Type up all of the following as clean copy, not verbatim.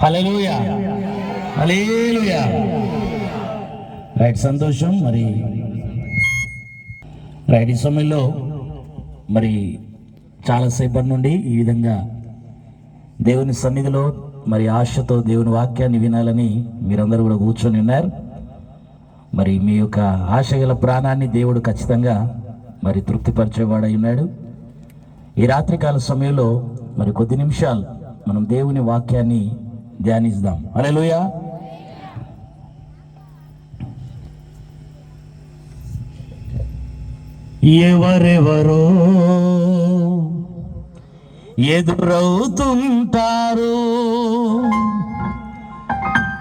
హల్లెలూయా, హల్లెలూయా. Right, సంతోషం. మరి right, ఈ సమయంలో మరి చాలాసేపటి నుండి ఈ విధంగా దేవుని సన్నిధిలో మరి ఆశతో దేవుని వాక్యాన్ని వినాలని మీరందరూ కూడా కూర్చొని ఉన్నారు. మరి మీ యొక్క ఆశగల ప్రాణాన్ని దేవుడు ఖచ్చితంగా మరి తృప్తిపరిచేవాడై ఉన్నాడు. ఈ రాత్రికాల సమయంలో మరి కొద్ది నిమిషాలు మనం దేవుని వాక్యాన్ని ధ్యానిద్దాం. హల్లెలూయా. ఎవరెవరో ఎదురవుతుంటారు,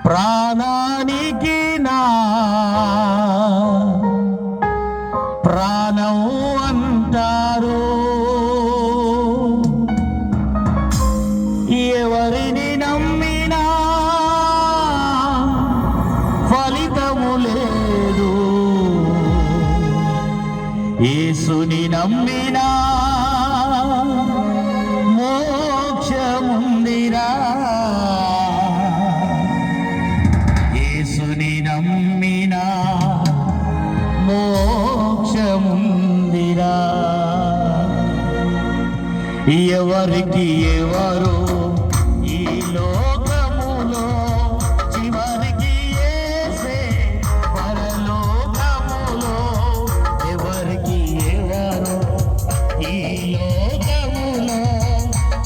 ప్రాణానికి నా ప్రాణం అంటారు. ఎవరిని నమ్మినా ఫలితము లేదు, యేసుని నమ్మినా మోక్షముందిరా. యేసుని నమ్మినా మోక్షముందిరా. ఎవరికి ఎవరు ఈ లోకములో చివరికి యేసే పరలోకములో. ఎవరికి ఎవరు ఈ లోకములో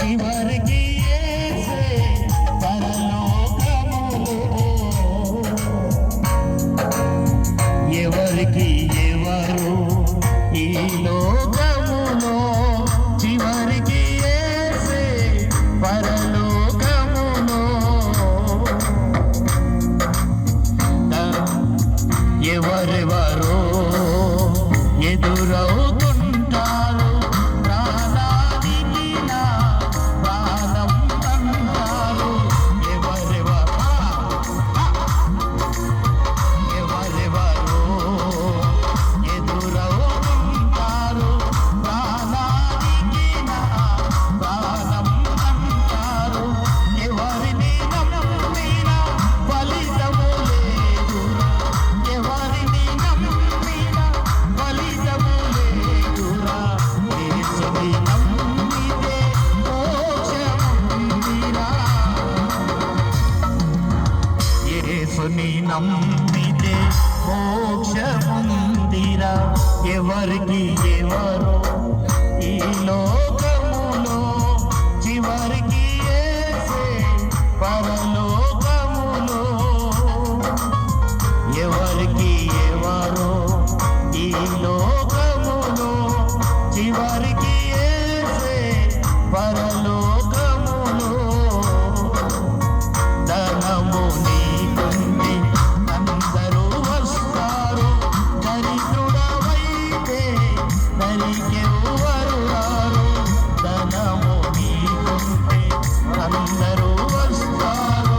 చివరికి యేసే పరలోకములో. ఎవరికి ఎవరు ఈ లోకములో చివరికి యేసే పరలోకములో. ఎవరెవరో ఎదురవుతుంటారు, ప్రాణానికి నా ప్రాణం అంటారు. ఎవరెవరో ఎదురవుతుంటారు, ప్రాణానికి నా ప్రాణం అంటారు. ఎవరిని నమ్మినా ఫలితము లేదు, ఎవరిని నమ్మినా ఫలితము లేదురా. యేసుని నమ్మితే మోక్షముందిరా. యేసుని నమ్మితే మోక్షముందిరా. ఎవరికి ఎవరు ఈ లోకములో చివరికి యేసే పరలోకములో. ఎవరికి ఎవరు ఈ లోకములో చివరికి యేసే పరలోకములో. ధనము నీకుంది అందరూ వస్తారు, దరిద్రుడవైతే దరికెవ్వరు రారు. ధనము నీకుంది అందరూ వస్తారు,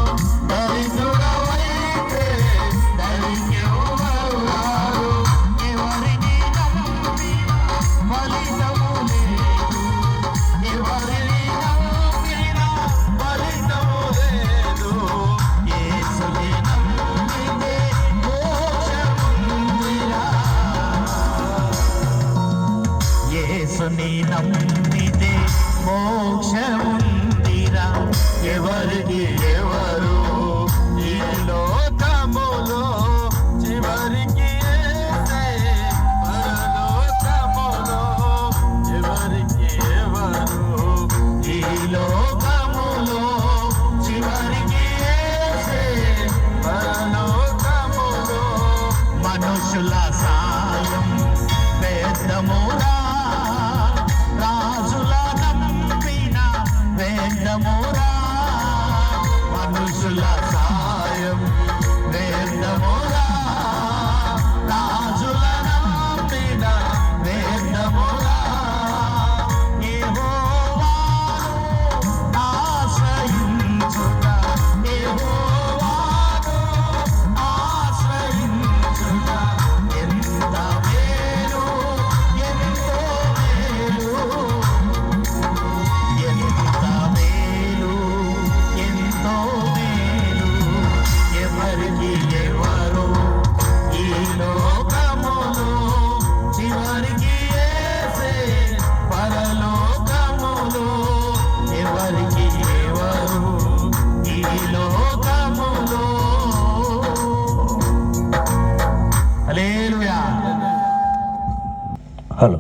హలో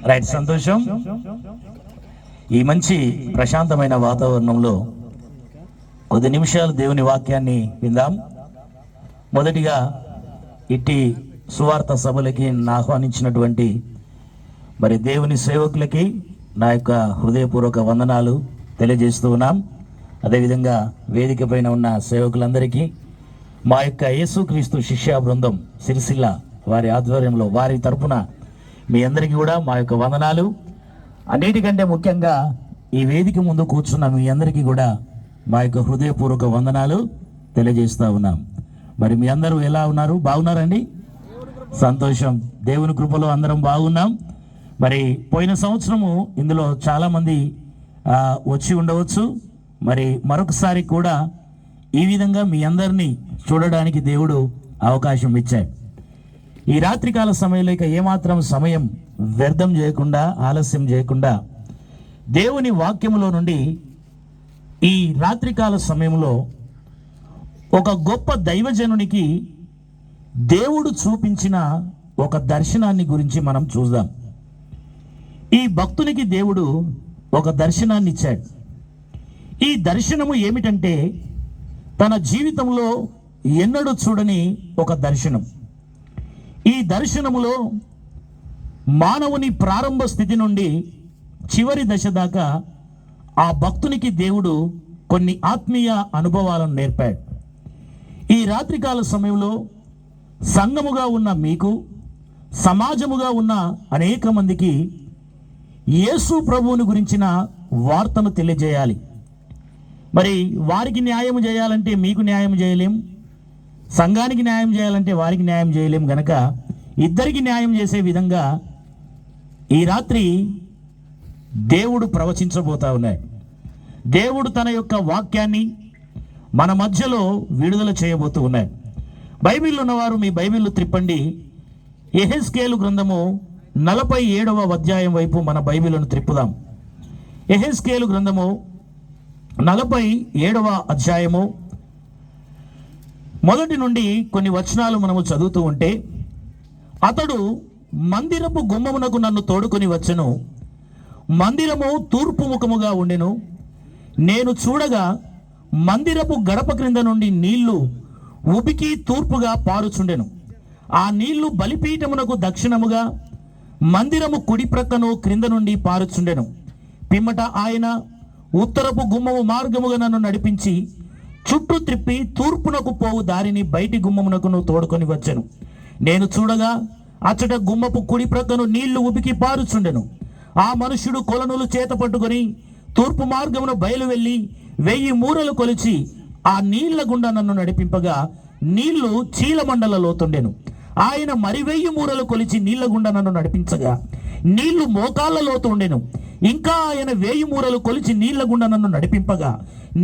రైట్, సంతోషం. ఈ మంచి ప్రశాంతమైన వాతావరణంలో కొద్ది నిమిషాలు దేవుని వాక్యాన్ని విందాం. మొదటిగా ఇట్టి సువార్త సభలకి ఆహ్వానించినటువంటి మరి దేవుని సేవకులకి నా యొక్క హృదయపూర్వక వందనాలు తెలియజేస్తూ ఉన్నాం. అదేవిధంగా వేదిక పైన ఉన్న సేవకులందరికీ మా యొక్క యేసుక్రీస్తు శిష్యా బృందం సిరిసిల్ల వారి ఆధ్వర్యంలో వారి తరపున మీ అందరికీ కూడా మా యొక్క వందనాలు. అన్నిటికంటే ముఖ్యంగా ఈ వేదిక ముందు కూర్చున్న మీ అందరికీ కూడా మా యొక్క హృదయపూర్వక వందనాలు తెలియజేస్తూ ఉన్నాం. మరి మీ అందరూ ఎలా ఉన్నారు? బాగున్నారండి? సంతోషం. దేవుని కృపలో అందరం బాగున్నాం. మరి పోయిన సంవత్సరము ఇందులో చాలామంది వచ్చి ఉండవచ్చు. మరి మరొకసారి కూడా ఈ విధంగా మీ అందరినీ చూడడానికి దేవుడు అవకాశం ఇచ్చాడు. ఈ రాత్రికాల సమయంలో ఇక ఏమాత్రం సమయం వ్యర్థం చేయకుండా, ఆలస్యం చేయకుండా దేవుని వాక్యములో నుండి ఈ రాత్రికాల సమయంలో ఒక గొప్ప దైవజనునికి దేవుడు చూపించిన ఒక దర్శనాన్ని గురించి మనం చూద్దాం. ఈ భక్తునికి దేవుడు ఒక దర్శనాన్ని ఇచ్చాడు. ఈ దర్శనము ఏమిటంటే తన జీవితంలో ఎన్నడూ చూడని ఒక దర్శనం. ఈ దర్శనములో మానవుని ప్రారంభ స్థితి నుండి చివరి దశ దాకా ఆ భక్తునికి దేవుడు కొన్ని ఆత్మీయ అనుభవాలను నేర్పాడు. ఈ రాత్రికాల సమయంలో సంఘముగా ఉన్న మీకు, సమాజముగా ఉన్న అనేక మందికి యేసు ప్రభువుని గురించిన వార్తను తెలియజేయాలి. మరి వారికి న్యాయం చేయాలంటే మీకు న్యాయం చేయలేం, సంఘానికి న్యాయం చేయాలంటే వారికి న్యాయం చేయలేం. గనక ఇద్దరికి న్యాయం చేసే విధంగా ఈ రాత్రి దేవుడు ప్రవచించబోతా ఉన్నాయి. దేవుడు తన యొక్క వాక్యాన్ని మన మధ్యలో విడుదల చేయబోతూ ఉన్నాయి. బైబిల్ ఉన్నవారు మీ బైబిల్ త్రిప్పండి. యెహెజ్కేలు గ్రంథము 47వ అధ్యాయం వైపు మన బైబిల్ను త్రిప్పుదాం. యెహెజ్కేలు గ్రంథము 47వ అధ్యాయము మొదటి నుండి కొన్ని వచనాలు మనము చదువుతూ ఉంటే, అతడు మందిరపు గుమ్మమునకు నన్ను తోడుకొని వచ్చెను. మందిరము తూర్పు ముఖముగా ఉండెను. నేను చూడగా మందిరపు గడప క్రింద నుండి నీళ్లు ఉబికి తూర్పుగా పారుచుండెను. ఆ నీళ్లు బలిపీఠమునకు దక్షిణముగా మందిరము కుడి ప్రక్కను క్రింద నుండి పారుచుండెను. పిమ్మట ఆయన ఉత్తరపు గుమ్మము మార్గముగా నన్ను నడిపించి చుట్టూ త్రిప్పి తూర్పునకు పోవు దారిని బయటి గుమ్మమునకును తోడుకొని వచ్చెను. నేను చూడగా అచ్చట గుమ్మపు కుడి ప్రక్కను నీళ్లు ఉబికి పారుచుండెను. ఆ మనుష్యుడు కొలనులు చేత పట్టుకొని తూర్పు మార్గమును బయలు వెళ్ళి 1000 మూరలు కొలిచి ఆ నీళ్ల గుండా నన్ను నడిపింపగా నీళ్లు చీలమండల లోతుండెను. ఆయన మరి 1000 మూరలు కొలిచి నీళ్ల గుండా నన్ను నడిపించగా నీళ్లు మోకాళ్ళ లోతు ఉండెను. ఇంకా ఆయన 1000 మూరలు కొలిచి నీళ్ల గుండా నన్ను నడిపింపగా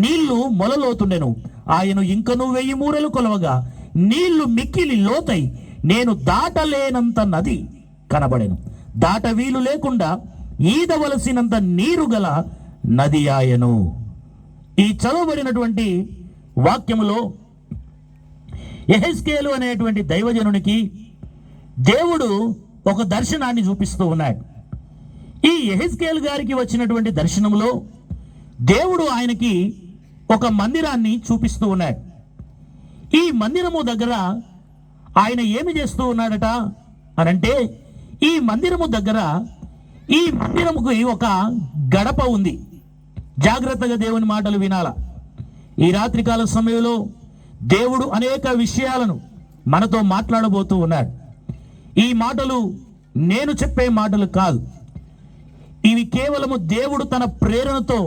నీళ్లు మొలలోతుండెను. ఆయన ఇంకను 1000 మూరలు కొలవగా నీళ్లు మిక్కిలి లోతై నేను దాటలేనంత నది కనబడెను. దాట వీలు లేకుండా ఈదవలసినంత నీరు గల నది ఆయను. ఈ చదవబడినటువంటి వాక్యములో యెహెజ్కేలు అనేటువంటి దైవజనునికి దేవుడు ఒక దర్శనాన్ని చూపిస్తూ ఉన్నాడు. ఈ యెహెజ్కేలు గారికి వచ్చినటువంటి దర్శనంలో దేవుడు ఆయనకి ఒక మందిరాన్ని చూపిస్తూ ఉన్నాడు. ఈ మందిరము దగ్గర ఆయన ఏమి చేస్తూ ఉన్నాడట అనంటే, ఈ మందిరము దగ్గర ఈ మందిరముకి ఒక గడప ఉంది. జాగ్రత్తగా దేవుని మాటలు వినాల. ఈ రాత్రికాల సమయంలో దేవుడు అనేక విషయాలను మనతో మాట్లాడబోతూ ఉన్నాడు. ఈ మాటలు నేను చెప్పే మాటలు కాదు. ఇవి కేవలము దేవుడు తన ప్రేరణతో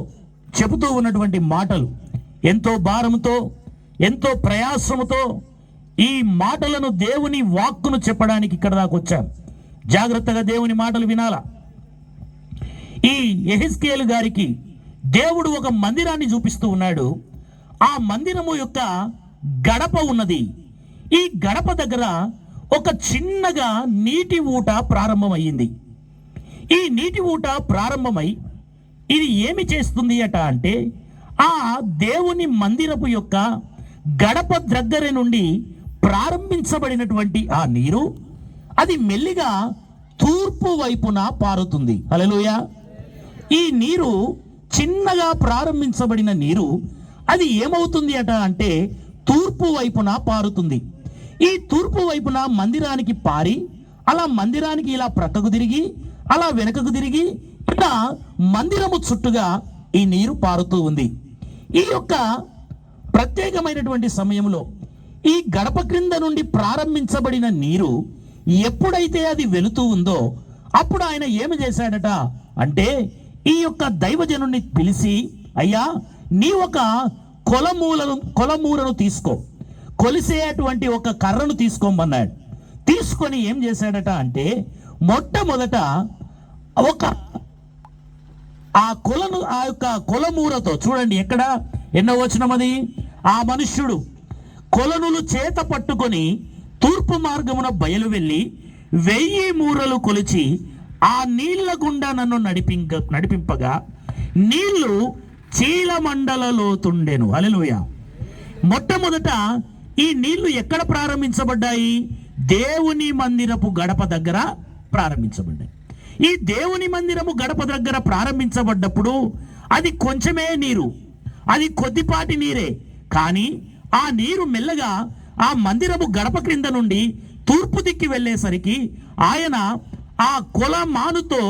చెబుతూ ఉన్నటువంటి మాటలు. ఎంతో భారంతో, ఎంతో ప్రయాసముతో ఈ మాటలను, దేవుని వాక్కును చెప్పడానికి ఇక్కడ దాకా వచ్చాం. జాగ్రత్తగా దేవుని మాటలు వినాలా. ఈ యెహెజ్కేలు గారికి దేవుడు ఒక మందిరాన్ని చూపిస్తూ ఉన్నాడు. ఆ మందిరము యొక్క గడప ఉన్నది. ఈ గడప దగ్గర ఒక చిన్నగా నీటి ఊట ప్రారంభమయ్యింది. ఈ నీటి ఊట ప్రారంభమై ఇది ఏమి చేస్తుంది అట అంటే, ఆ దేవుని మందిరపు యొక్క గడప దగ్గర నుండి ప్రారంభించబడినటువంటి ఆ నీరు అది మెల్లిగా తూర్పు వైపున పారుతుంది. హల్లెలూయా. ఈ నీరు చిన్నగా ప్రారంభించబడిన నీరు అది ఏమవుతుంది అంటే తూర్పు వైపున పారుతుంది. ఈ తూర్పు వైపున మందిరానికి పారి అలా మందిరానికి ఇలా ప్రక్కకు తిరిగి అలా వెనుకకు తిరిగి ఇలా మందిరము చుట్టుగా ఈ నీరు పారుతూ ఉంది. ఈ యొక్క ప్రత్యేకమైనటువంటి సమయంలో ఈ గడప క్రింద నుండి ప్రారంభించబడిన నీరు ఎప్పుడైతే అది వెళుతూ ఉందో అప్పుడు ఆయన ఏమి చేశాడట అంటే ఈ యొక్క దైవజనుని పిలిచి, అయ్యా నీ ఒక కొలమూరను తీసుకో, కొలిసేటువంటి ఒక కర్రను తీసుకోమన్నాడు. తీసుకొని ఏం చేశాడట అంటే మొట్టమొదట ఆ యొక్క కొలమూరతో, చూడండి ఎక్కడ ఎన్నో వచనం అది, ఆ మనుష్యుడు కొలనులు చేత పట్టుకొని తూర్పు మార్గమున బయలు వెళ్ళి 1000 మూరలు కొలిచి ఆ నీళ్ల గుండా నన్ను నడిపింపగా నీళ్లు చీలమండలలోతుండెను. హల్లెలూయా. మొట్టమొదట ఈ నీళ్లు ఎక్కడ ప్రారంభించబడ్డాయి? దేవుని మందిరపు గడప దగ్గర ప్రారంభించబడ్డాయి. ఈ దేవుని మందిరము గడప దగ్గర ప్రారంభించబడ్డప్పుడు అది కొంచెమే నీరు, అది కొద్దిపాటి నీరే. కానీ ఆ నీరు మెల్లగా ఆ మందిరము గడప క్రింద నుండి తూర్పు దిక్కి వెళ్ళేసరికి ఆయన ఆ కొలమానుతో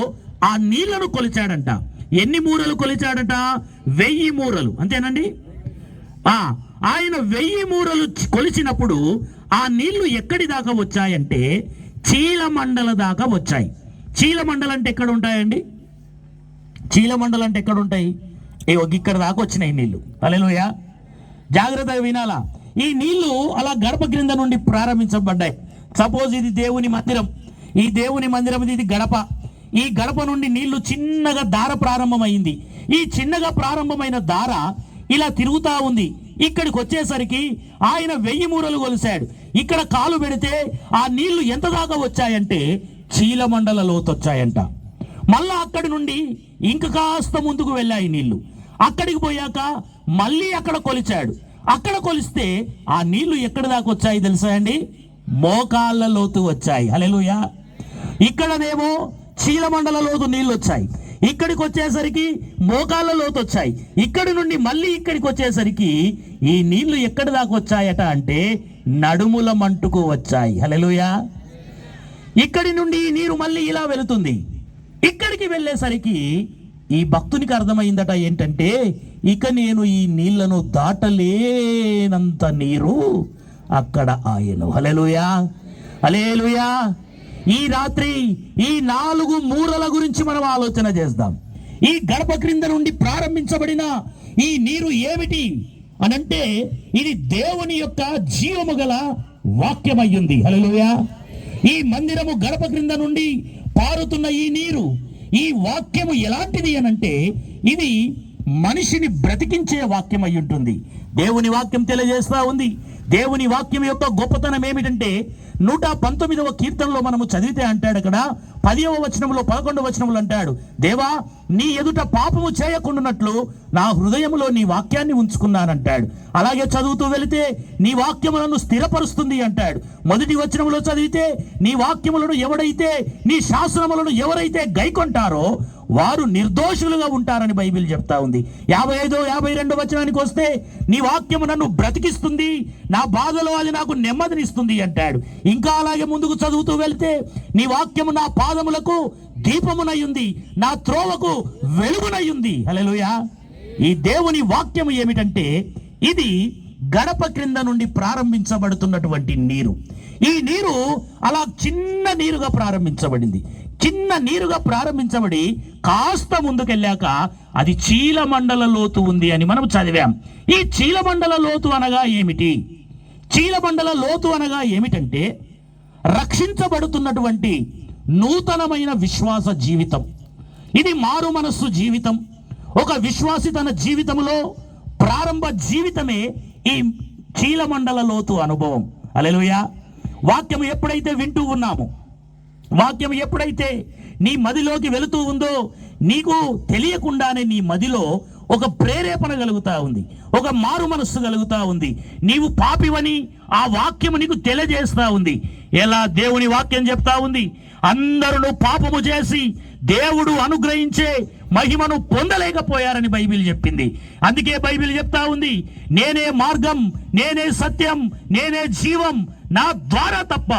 ఆ నీళ్లను కొలిచాడంట. ఎన్ని మూరలు కొలిచాడట? 1000 మూరలు. అంతేనండి. ఆయన 1000 మూరలు కొలిచినప్పుడు ఆ నీళ్లు ఎక్కడి దాకా వచ్చాయంటే చీలమండల దాకా వచ్చాయి. చీలమండలు అంటే ఎక్కడ ఉంటాయండి? చీలమండలు అంటే ఎక్కడ ఉంటాయి? ఇక్కడ దాకా వచ్చినాయి నీళ్లు. హల్లెలూయా. జాగ్రత్తగా వినాలా. ఈ నీళ్లు అలా గడప క్రింద నుండి ప్రారంభించబడ్డాయి. సపోజ్ ఇది దేవుని మందిరం, ఈ దేవుని మందిరం ఇది గడప. ఈ గడప నుండి నీళ్లు చిన్నగా దార ప్రారంభమైంది. ఈ చిన్నగా ప్రారంభమైన దార ఇలా తిరుగుతా ఉంది. ఇక్కడికి వచ్చేసరికి ఆయన 1000 మూరలు కొలిశాడు. ఇక్కడ కాలు పెడితే ఆ నీళ్లు ఎంత దాకా వచ్చాయంటే చీలమండల లోతు వచ్చాయంట. మళ్ళా అక్కడి నుండి ఇంక కాస్త ముందుకు వెళ్ళాయి నీళ్లు. అక్కడికి పోయాక మళ్ళీ అక్కడ కొలిచాడు. అక్కడ కొలిస్తే ఆ నీళ్లు ఎక్కడి దాకా వచ్చాయి తెలుసా అండి? మోకాళ్ళ లోతు వచ్చాయి. హల్లెలూయా. ఇక్కడనేమో చీలమండల లోతు నీళ్లు వచ్చాయి, ఇక్కడికి వచ్చేసరికి మోకాళ్ళ లోతు వచ్చాయి. ఇక్కడి నుండి మళ్ళీ ఇక్కడికి వచ్చేసరికి ఈ నీళ్లు ఎక్కడి దాకా వచ్చాయట అంటే నడుముల మంటుకు వచ్చాయి. హల్లెలూయా. ఇక్కడి నుండి ఈ నీరు మళ్ళీ ఇలా వెళుతుంది. ఇక్కడికి వెళ్ళేసరికి ఈ భక్తునికి అర్థమైందట ఏంటంటే ఇక నేను ఈ నీళ్లను దాటలేనంత నీరు అక్కడ ఆయను. హల్లెలూయా, హల్లెలూయా. ఈ రాత్రి ఈ 4 మూరల గురించి మనం ఆలోచన చేద్దాం. ఈ గడప క్రింద నుండి ప్రారంభించబడిన ఈ నీరు ఏమిటి అనంటే ఇది దేవుని యొక్క జీవము గల వాక్యమయ్యింది. హల్లెలూయా. ఈ మందిరము గడప క్రింద నుండి పారుతున్న ఈ నీరు, ఈ వాక్యము ఎలాంటిది అనంటే ఇది మనిషిని బ్రతికించే వాక్యం అయి ఉంటుంది. దేవుని వాక్యం తెలియజేస్తా ఉంది. దేవుని వాక్యం యొక్క గొప్పతనం ఏమిటంటే 119వ కీర్తనలో మనము చదివితే అంటాడు, అక్కడ 10వ వచనంలో 11వ వచనంలో అంటాడు, దేవా నీ ఎదుట పాపము చేయకుండానట్లు నా హృదయములో నీ వాక్యాన్ని ఉంచుకున్నానంటాడు. అలాగే చదువుతూ వెళితే నీ వాక్యములను స్థిరపరుస్తుంది అంటాడు. 1వ వచనంలో చదివితే నీ వాక్యములను ఎవడైతే, నీ శాసనములను ఎవరైతే గైకొంటారో వారు నిర్దోషులుగా ఉంటారని బైబిల్ చెప్తా ఉంది. 55, 52 వచనానికి వస్తే నీ వాక్యము నన్ను బ్రతికిస్తుంది, నా బాధలో అది నాకు నెమ్మదినిస్తుంది అంటాడు. ఇంకా అలాగే ముందుకు చదువుతూ వెళ్తే నీ వాక్యము నా పాదములకు దీపమునయ్యుంది, నా త్రోవకు వెలుగునయ్యుంది. హల్లెలూయా. ఈ దేవుని వాక్యము ఏమిటంటే ఇది గడప క్రింద నుండి ప్రారంభించబడుతున్నటువంటి నీరు. ఈ నీరు అలా చిన్న నీరుగా ప్రారంభించబడింది. చిన్న నీరుగా ప్రారంభించబడి కాస్త ముందుకెళ్ళాక అది చీలమండల లోతు ఉంది అని మనం చదివాం. ఈ చీలమండల లోతు అనగా ఏమిటి? చీలమండల లోతు అనగా ఏమిటంటే రక్షించబడుతున్నటువంటి నూతనమైన విశ్వాస జీవితం. ఇది మారు మనస్సు జీవితం. ఒక విశ్వాసి తన జీవితంలో ప్రారంభ జీవితమే ఈ చీలమండల లోతు అనుభవం. హల్లెలూయా. వాక్యం ఎప్పుడైతే వింటూ ఉన్నామో, వాక్యం ఎప్పుడైతే నీ మదిలోకి వెళుతూ ఉందో నీకు తెలియకుండానే నీ మదిలో ఒక ప్రేరేపణ కలుగుతా ఉంది, ఒక మారు మనస్సు కలుగుతా ఉంది. నీవు పాపివని ఆ వాక్యము నీకు తెలియజేస్తా ఉంది. ఎలా దేవుని వాక్యం చెప్తా ఉంది, అందరూ పాపము చేసి దేవుడు అనుగ్రహించే మహిమను పొందలేకపోయారని బైబిల్ చెప్పింది. అందుకే బైబిల్ చెప్తా ఉంది, నేనే మార్గం, నేనే సత్యం, నేనే జీవం, నా ద్వారా తప్ప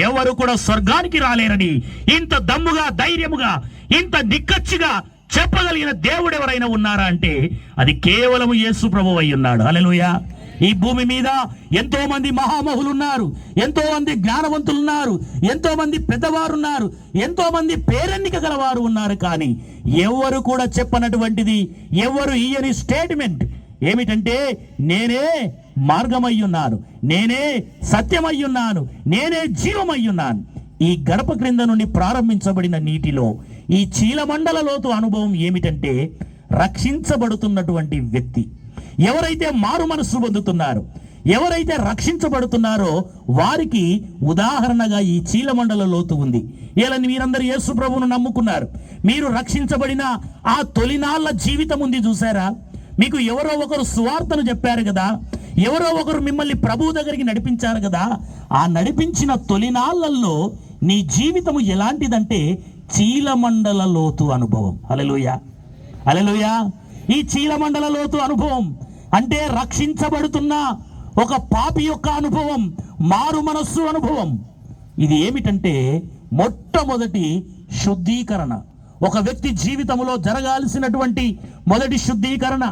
ఎవరు కూడా స్వర్గానికి రాలేరని ఇంత దమ్ముగా, ధైర్యముగా, ఇంత నిక్కచ్చిగా చెప్పగలిగిన దేవుడు ఎవరైనా ఉన్నారా అంటే అది కేవలం యేసు ప్రభువు అయి ఉన్నాడు. హల్లెలూయా. ఈ భూమి మీద ఎంతో మంది మహామహులు ఉన్నారు, ఎంతో మంది జ్ఞానవంతులు ఉన్నారు, ఎంతో మంది పెద్దవారు ఉన్నారు, ఎంతో మంది పేరెన్నిక గలవారు ఉన్నారు. కానీ ఎవరు కూడా చెప్పనటువంటిది, ఎవరు ఈయని స్టేట్మెంట్ ఏమిటంటే నేనే మార్గమయ్యున్నాను, నేనే సత్యమయ్యున్నాను, నేనే జీవమయ్యున్నాను. ఈ గడప క్రింద నుండి ప్రారంభించబడిన నీటిలో ఈ చీలమండల లోతు అనుభవం ఏమిటంటే రక్షించబడుతున్నటువంటి వ్యక్తి ఎవరైతే మారు మనస్సు పొందుతున్నారో, ఎవరైతే రక్షించబడుతున్నారో వారికి ఉదాహరణగా ఈ చీలమండల లోతు ఉంది. ఇలా మీరందరూ యేసు ప్రభువును నమ్ముకున్నారు, మీరు రక్షించబడిన ఆ తొలినాళ్ళ జీవితం ఉంది చూసారా. మీకు ఎవరో ఒకరు సువార్తను చెప్పారు కదా, ఎవరో ఒకరు మిమ్మల్ని ప్రభువు దగ్గరికి నడిపించారు కదా. ఆ నడిపించిన తొలినాళ్ళల్లో నీ జీవితము ఎలాంటిదంటే చీలమండల లోతు అనుభవం. హల్లెలూయా, హల్లెలూయా. ఈ చీలమండల లోతు అనుభవం అంటే రక్షించబడుతున్న ఒక పాపి యొక్క అనుభవం, మారు మనస్సు అనుభవం. ఇది ఏమిటంటే మొట్టమొదటి శుద్ధీకరణ. ఒక వ్యక్తి జీవితంలో జరగాల్సినటువంటి మొదటి శుద్ధీకరణ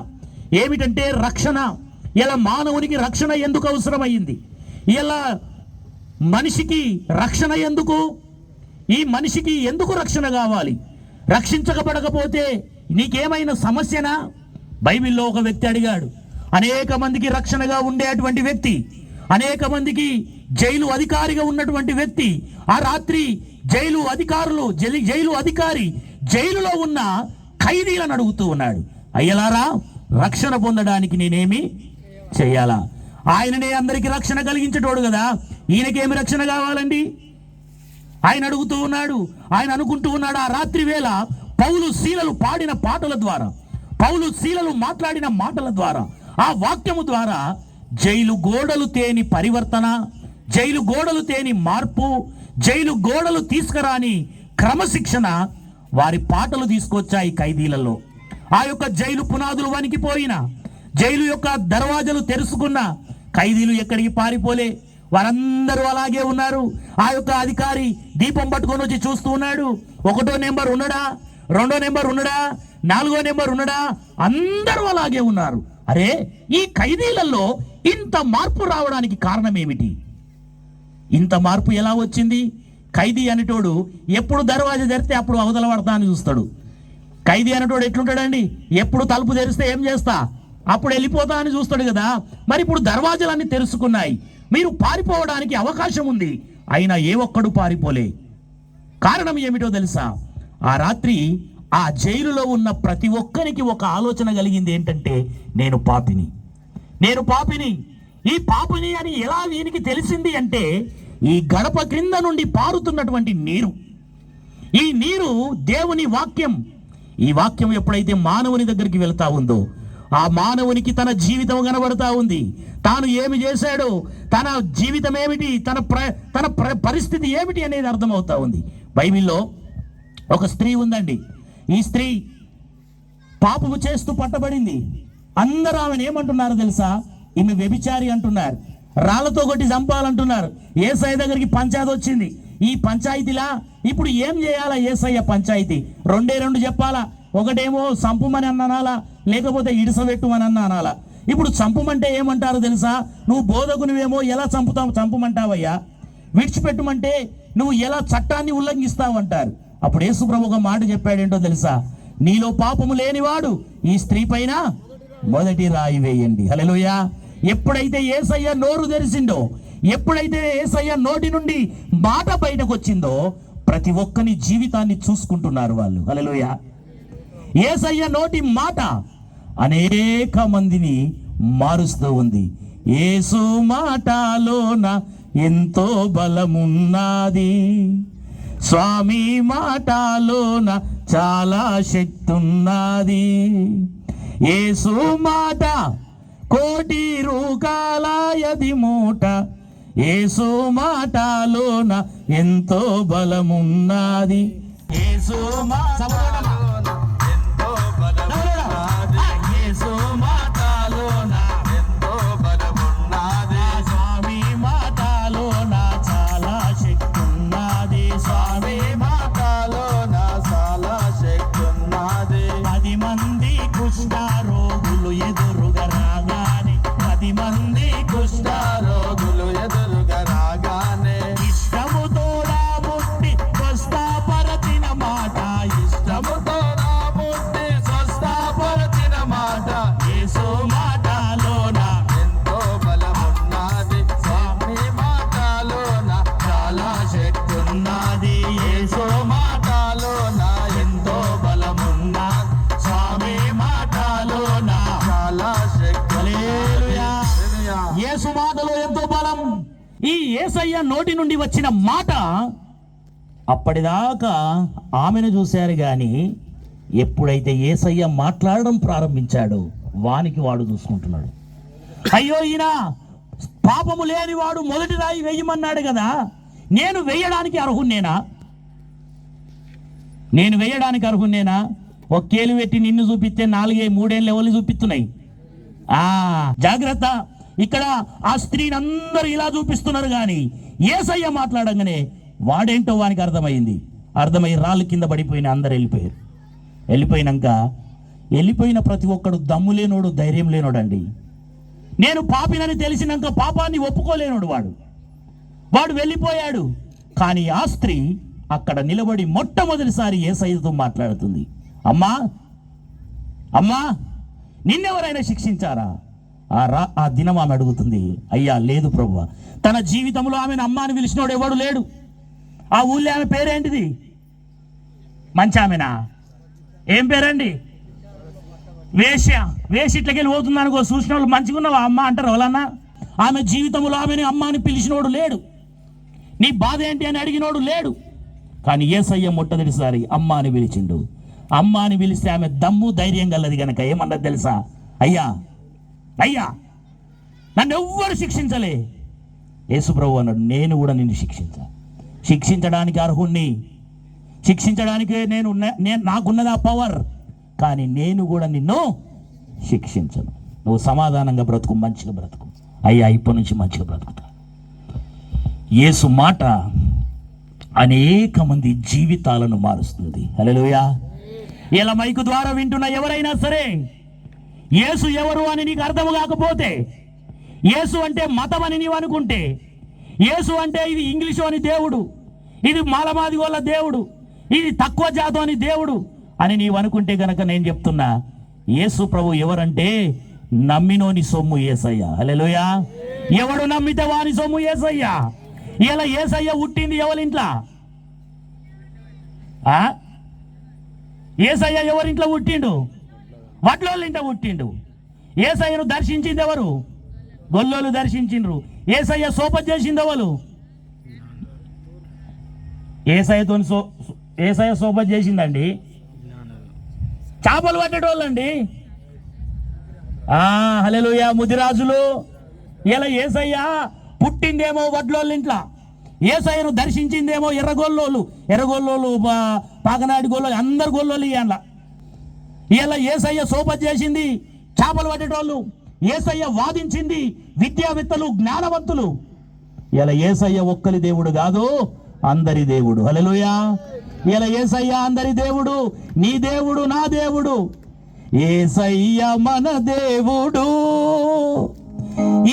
ఏమిటంటే రక్షణ. ఇలా మానవునికి రక్షణ ఎందుకు అవసరమైంది? ఇలా మనిషికి రక్షణ ఎందుకు? ఈ మనిషికి ఎందుకు రక్షణ కావాలి? రక్షించబడకపోతే నీకేమైనా సమస్యనా? బైబిల్లో ఒక వ్యక్తి అడిగాడు. అనేక మందికి రక్షణగా ఉండేటువంటి వ్యక్తి, అనేక మందికి జైలు అధికారిగా ఉన్నటువంటి వ్యక్తి, ఆ రాత్రి జైలు అధికారి జైలులో ఉన్న ఖైదీలను అడుగుతూ ఉన్నాడు, అయ్యలారా రక్షణ పొందడానికి నేనేమి చేయాలా? ఆయననే అందరికీ రక్షణ కలిగించేటోడు కదా, ఈయనకేమి రక్షణ కావాలండి? ఆయన అడుగుతూ ఉన్నాడు. ఆయన అనుకుంటూ ఉన్నాడు, ఆ రాత్రి వేళ పౌలు శీలలు పాడిన పాటల ద్వారా, పౌలు శీలలు మాట్లాడిన మాటల ద్వారా, ఆ వాక్యము ద్వారా జైలు గోడలు తేని పరివర్తన, జైలు గోడలు తేని మార్పు, జైలు గోడలు తీసుకురాని క్రమశిక్షణ వారి పాటలు తీసుకొచ్చాయి ఖైదీలలో. ఆ యొక్క జైలు పునాదులు వణికిపోయిన, జైలు యొక్క దర్వాజలు తెరుచుకున్న ఖైదీలు ఎక్కడికి పారిపోలే, వారందరూ అలాగే ఉన్నారు. ఆ యొక్క అధికారి దీపం పట్టుకొని వచ్చి చూస్తూ ఉన్నాడు. 1వ నెంబర్ ఉన్నాడా, 2వ నెంబర్ ఉన్నాడా, 4వ నెంబర్ ఉన్నాడా? అందరూ అలాగే ఉన్నారు. అరే, ఈ ఖైదీలలో ఇంత మార్పు రావడానికి కారణం ఏమిటి? ఇంత మార్పు ఎలా వచ్చింది? ఖైదీ అనేటోడు ఎప్పుడు దర్వాజా తెరిస్తే అప్పుడు అవతల పడతా అని చూస్తాడు. ఖైదీ అనేటోడు ఎట్లుంటాడండి? ఎప్పుడు తలుపు తెరిస్తే ఏం చేస్తా, అప్పుడు వెళ్ళిపోతా అని చూస్తాడు కదా. మరి ఇప్పుడు దర్వాజాలన్నీ తెరుచుకున్నాయి, మీరు పారిపోవడానికి అవకాశం ఉంది, అయినా ఏ ఒక్కడు పారిపోలే. కారణం ఏమిటో తెలుసా? ఆ రాత్రి ఆ జైలులో ఉన్న ప్రతి ఒక్కరికి ఒక ఆలోచన కలిగింది. ఏంటంటే నేను పాపిని, నేను పాపిని. ఈ పాపిని అని ఎలా వీనికి తెలిసింది అంటే ఈ గడప క్రింద నుండి పారుతున్నటువంటి నీరు, ఈ నీరు దేవుని వాక్యం. ఈ వాక్యం ఎప్పుడైతే మానవుని దగ్గరికి వెళ్తా ఉందో ఆ మానవునికి తన జీవితం కనబడతా ఉంది. తాను ఏమి చేశాడో, తన జీవితం ఏమిటి, తన పరిస్థితి ఏమిటి అనేది అర్థమవుతా ఉంది. బైబిల్లో ఒక స్త్రీ ఉందండి. ఈ స్త్రీ పాపము చేస్తూ పట్టబడింది. అందరూ ఆమెను ఏమంటున్నారు తెలుసా? ఈమె వ్యభిచారి అంటున్నారు, రాళ్లతో కొట్టి చంపాలంటున్నారు. యేసయ్య దగ్గరికి పంచాయతీ వచ్చింది. ఈ పంచాయతీలా ఇప్పుడు ఏం చేయాలా? యేసయ్య పంచాయతీ రెండే రెండు చెప్పాలా. ఒకటేమో చంపుమని అన్నాలా, లేకపోతే ఇడిసబెట్టుమని అనాలా. ఇప్పుడు చంపుమంటే ఏమంటారు తెలుసా? నువ్వు బోధకునివేమో ఎలా చంపుమంటావయ్యా, విడిచిపెట్టుమంటే నువ్వు ఎలా చట్టాన్ని ఉల్లంఘిస్తావు అంటారు. అప్పుడు యేసు ప్రభు ఒక మాట చెప్పాడేంటో తెలుసా? నీలో పాపము లేనివాడు ఈ స్త్రీ పైన మొదటి రాయి వేయండి. హల్లెలూయా. ఎప్పుడైతే యేసయ్య నోరు తెరిచిందో, ఎప్పుడైతే యేసయ్య నోటి నుండి మాట బయటకు వచ్చిందో ప్రతి ఒక్కని జీవితాన్ని చూసుకుంటున్నారు వాళ్ళు. హల్లెలూయా. యేసయ్య నోటి మాట అనేక మందిని మారుస్తూ ఉంది. యేసు మాటలోన ఎంతో బలమున్నది, స్వామి మాటలోన చాలా శక్తి ఉన్నది. యేసు మాట కోటి రూకాలయది మూట, యేసు మాటలోన ఎంతో బలమున్నది. యేసు మాటలోన ఎంతో బలమున్నది, యేసు మాటలోన ఎంతో బలమున్నది. స్వామి మాటలోన చాలా శక్తి ఉన్నది, స్వామి మాటలోన చాలా శక్తి ఉన్నది. 10 మంది కుష్ఠరోగులు ఎదురుగా రాగానే, 10 మంది కుష్ఠరోగులు ఎదురుగా రాగానే, ఇష్టముతో నా ముట్టి స్వస్థపరచిన మాట, ఇష్టముతో నా ముట్టి స్వస్థపరచిన మాట. యేసు మాటలోన ఎంతో బలమున్నది, స్వామి మాటలోన చాలా శక్తి ఉన్నది. యేసు మాటలోన ఎంతో బలమున్నది, స్వామి మాటలోన చాలా శక్తి. హల్లెలూయా. యేసు మాటలో ఎంతో బలం. ఈ యేసయ్య నోటి నుండి వచ్చిన మాట అప్పటిదాకా ఆమెను చూశారు గాని ఎప్పుడైతే యేసయ్య మాట్లాడడం ప్రారంభించాడో వానికి వాడు చూసుకుంటున్నాడు. అయ్యో, ఈయన పాపము లేని వాడు మొదటి రాయి వేయమన్నాడు కదా, నేను వేయడానికి అర్హున్నేనా? నేను వేయడానికి అర్హున్నేనా? ఒక్కేలు పెట్టి నిన్ను చూపిస్తే 4-3 ఎవరు చూపిస్తున్నాయి. జాగ్రత్త. ఇక్కడ ఆ స్త్రీని అందరూ ఇలా చూపిస్తున్నారు కానీ యేసయ్య మాట్లాడంగానే వాడేంటో వానికి అర్థమై రాళ్ళు కింద పడిపోయిన అందరు వెళ్ళిపోయారు. వెళ్ళిపోయిన ప్రతి ఒక్కడు దమ్ము లేనోడు, ధైర్యం లేనోడండి. నేను పాపినని తెలిసినాక పాపాన్ని ఒప్పుకోలేనోడు వాడు వెళ్ళిపోయాడు. కానీ ఆ స్త్రీ అక్కడ నిలబడి మొట్టమొదటిసారి యేసయ్యతో మాట్లాడుతుంది. అమ్మా, నిన్నెవరైనా శిక్షించారా? ఆ దినం ఆమె అడుగుతుంది. అయ్యా, లేదు ప్రభువా. తన జీవితంలో ఆమెను అమ్మ అని పిలిచినోడు ఎవడు లేడు. ఆ ఊళ్ళో ఆమె పేరేంటిది? మంచి ఆమెనా? ఏం పేరండి? వేశ్య. ఇట్లకెళ్ళి పోతుంది అనుకో, చూసిన వాళ్ళు మంచిగా ఉన్నావా అమ్మ అంటారు ఎవరన్నా? ఆమె జీవితంలో ఆమెను అమ్మ అని పిలిచినోడు లేడు. నీ బాధ ఏంటి అని అడిగినోడు లేడు. కానీ యేసయ్య మొట్టమొదటిసారి అమ్మ అని పిలిచిండు. అమ్మ అని పిలిస్తే ఆమె దమ్ము ధైర్యం గలది కనుక ఏమన్నది తెలుసా? అయ్యా, నన్ను ఎవ్వరు శిక్షించలే. యేసుప్రభు అన్నాడు, నేను కూడా నిన్ను శిక్షించడానికి అర్హుణ్ణి. శిక్షించడానికి నాకున్నది ఆ పవర్. కానీ నేను కూడా నిన్ను శిక్షించను. నువ్వు సమాధానంగా బ్రతుకు, మంచిగా బ్రతుకు. అయ్యా, ఇప్పటి నుంచి మంచిగా బ్రతుకుతా. యేసు మాట అనేక మంది జీవితాలను మారుస్తుంది. హల్లెలూయా. ఇలా మైకు ద్వారా వింటున్న ఎవరైనా సరే, యేసు ఎవరు అని నీకు అర్థం కాకపోతే, యేసు అంటే మతం అని నీవు అనుకుంటే, యేసు అంటే ఇది ఇంగ్లీషు అని దేవుడు, ఇది మాలమాది వాళ్ళ దేవుడు, ఇది తక్కువ జాతం అని దేవుడు అని నీవు అనుకుంటే గనక నేను చెప్తున్నా, యేసు ప్రభు ఎవరంటే నమ్మినోని సొమ్ము యేసయ్య. హల్లెలూయా. ఎవడు నమ్మితే వాని సొమ్ము యేసయ్య. ఇలా యేసయ్య పుట్టింది ఎవరింట్లా? యేసయ్య ఎవరింట్లో పుట్టిండు? వడ్లోళ్ళ ఇంట పుట్టిండు. యేసయ్యను దర్శించింది ఎవరు? గొల్లోలు దర్శించిండ్రు. యేసయ్య సోపత్ చేసింది ఎవరు? యేసయ్య సోపత్ చేసిందండి చేపలు పట్టేటోళ్ళండి. హల్లెలూయా. ముదిరాజులు. ఇలా యేసయ్య పుట్టిందేమో వడ్లోళ్ళ ఇంట్లో, యేసయ్యను దర్శించిందేమో ఎర్రగొల్లోలు, పాకనాడి గొల్లోలు, అందరు గొల్లోలు. ఇలా యేసయ్య సోపత్ చేసింది చేపలు పట్టేటోళ్ళు, యేసయ్య వాదించింది విద్యావేత్తలు, జ్ఞానవంతులు. ఇలా యేసయ్య ఒక్కరి దేవుడు కాదు, అందరి దేవుడు. హల్లెలూయా. ఇలా యేసయ్య అందరి దేవుడు. నీ దేవుడు, నా దేవుడు. యేసయ్య మన దేవుడు,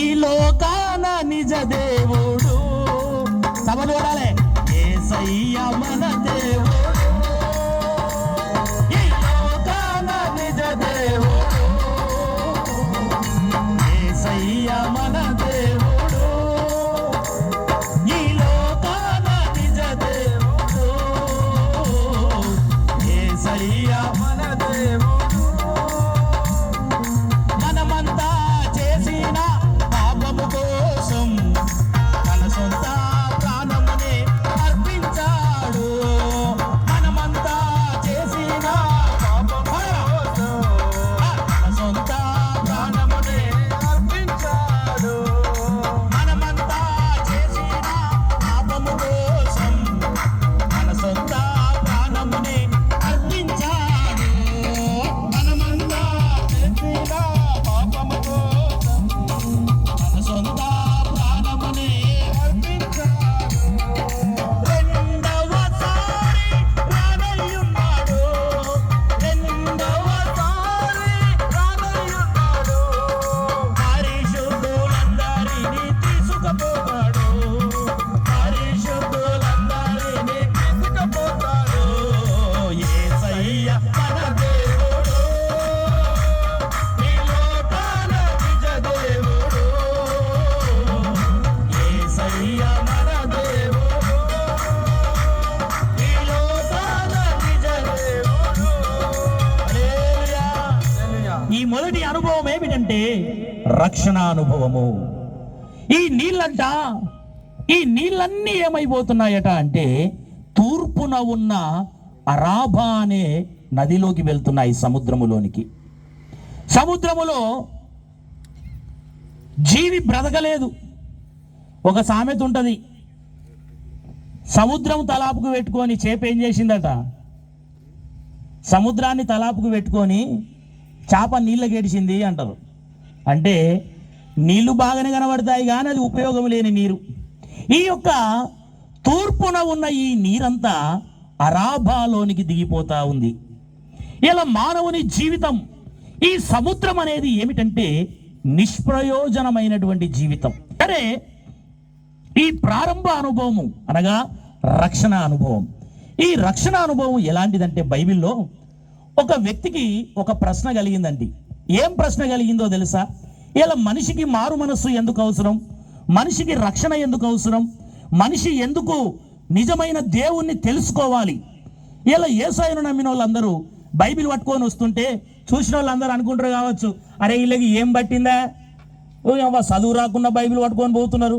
ఈ లోకాన నిజ దేవుడు. సభలు కొడాలి. యేసయ్య మన దేవుడు, ఈ లోకాన నిజ దేవుడు. యేసయ్య మన దేవుడు, ఈ లోకాన నిజ దేవుడు. యేసయ్య మన దేవుడు. మనమంతా చేసిన పాపము కోసం అంటే రక్షణ అనుభవము. ఈ నీళ్ళన్నీ ఏమైపోతున్నాయట అంటే తూర్పున ఉన్న అరాబా అనే నదిలోకి వెళ్తున్నాయి, సముద్రములోనికి. సముద్రములో జీవి బ్రతకలేదు. ఒక సామెత ఉంటుంది, సముద్రం తలాపుకు పెట్టుకొని చేప ఏం చేసిందట, సముద్రాన్ని తలాపుకు పెట్టుకొని చేప నీళ్ళకి ఏడిచింది అంటారు. అంటే నీళ్లు బాగానే కనబడతాయి కానీ అది ఉపయోగం లేని నీరు. ఈ యొక్క తూర్పున ఉన్న ఈ నీరంతా అరాబాలోనికి దిగిపోతా ఉంది. ఇలా మానవుని జీవితం, ఈ సముద్రం అనేది ఏమిటంటే నిష్ప్రయోజనమైనటువంటి జీవితం. సరే, ఈ ప్రారంభ అనుభవము అనగా రక్షణ అనుభవం. ఈ రక్షణ అనుభవం ఎలాంటిదంటే బైబిల్లో ఒక వ్యక్తికి ఒక ప్రశ్న కలిగిందండి. ఏం ప్రశ్న కలిగిందో తెలుసా? ఇలా మనిషికి మారు మనస్సు ఎందుకు అవసరం, మనిషికి రక్షణ ఎందుకు అవసరం, మనిషి ఎందుకు నిజమైన దేవుణ్ణి తెలుసుకోవాలి. ఇలా యేసయ్యను నమ్మిన వాళ్ళందరూ బైబిల్ పట్టుకొని వస్తుంటే చూసిన వాళ్ళందరూ అనుకుంటారు కావచ్చు, అరే వీళ్ళకి ఏం పట్టిందా, చదువు రాకుండా బైబిల్ పట్టుకొని పోతున్నారు.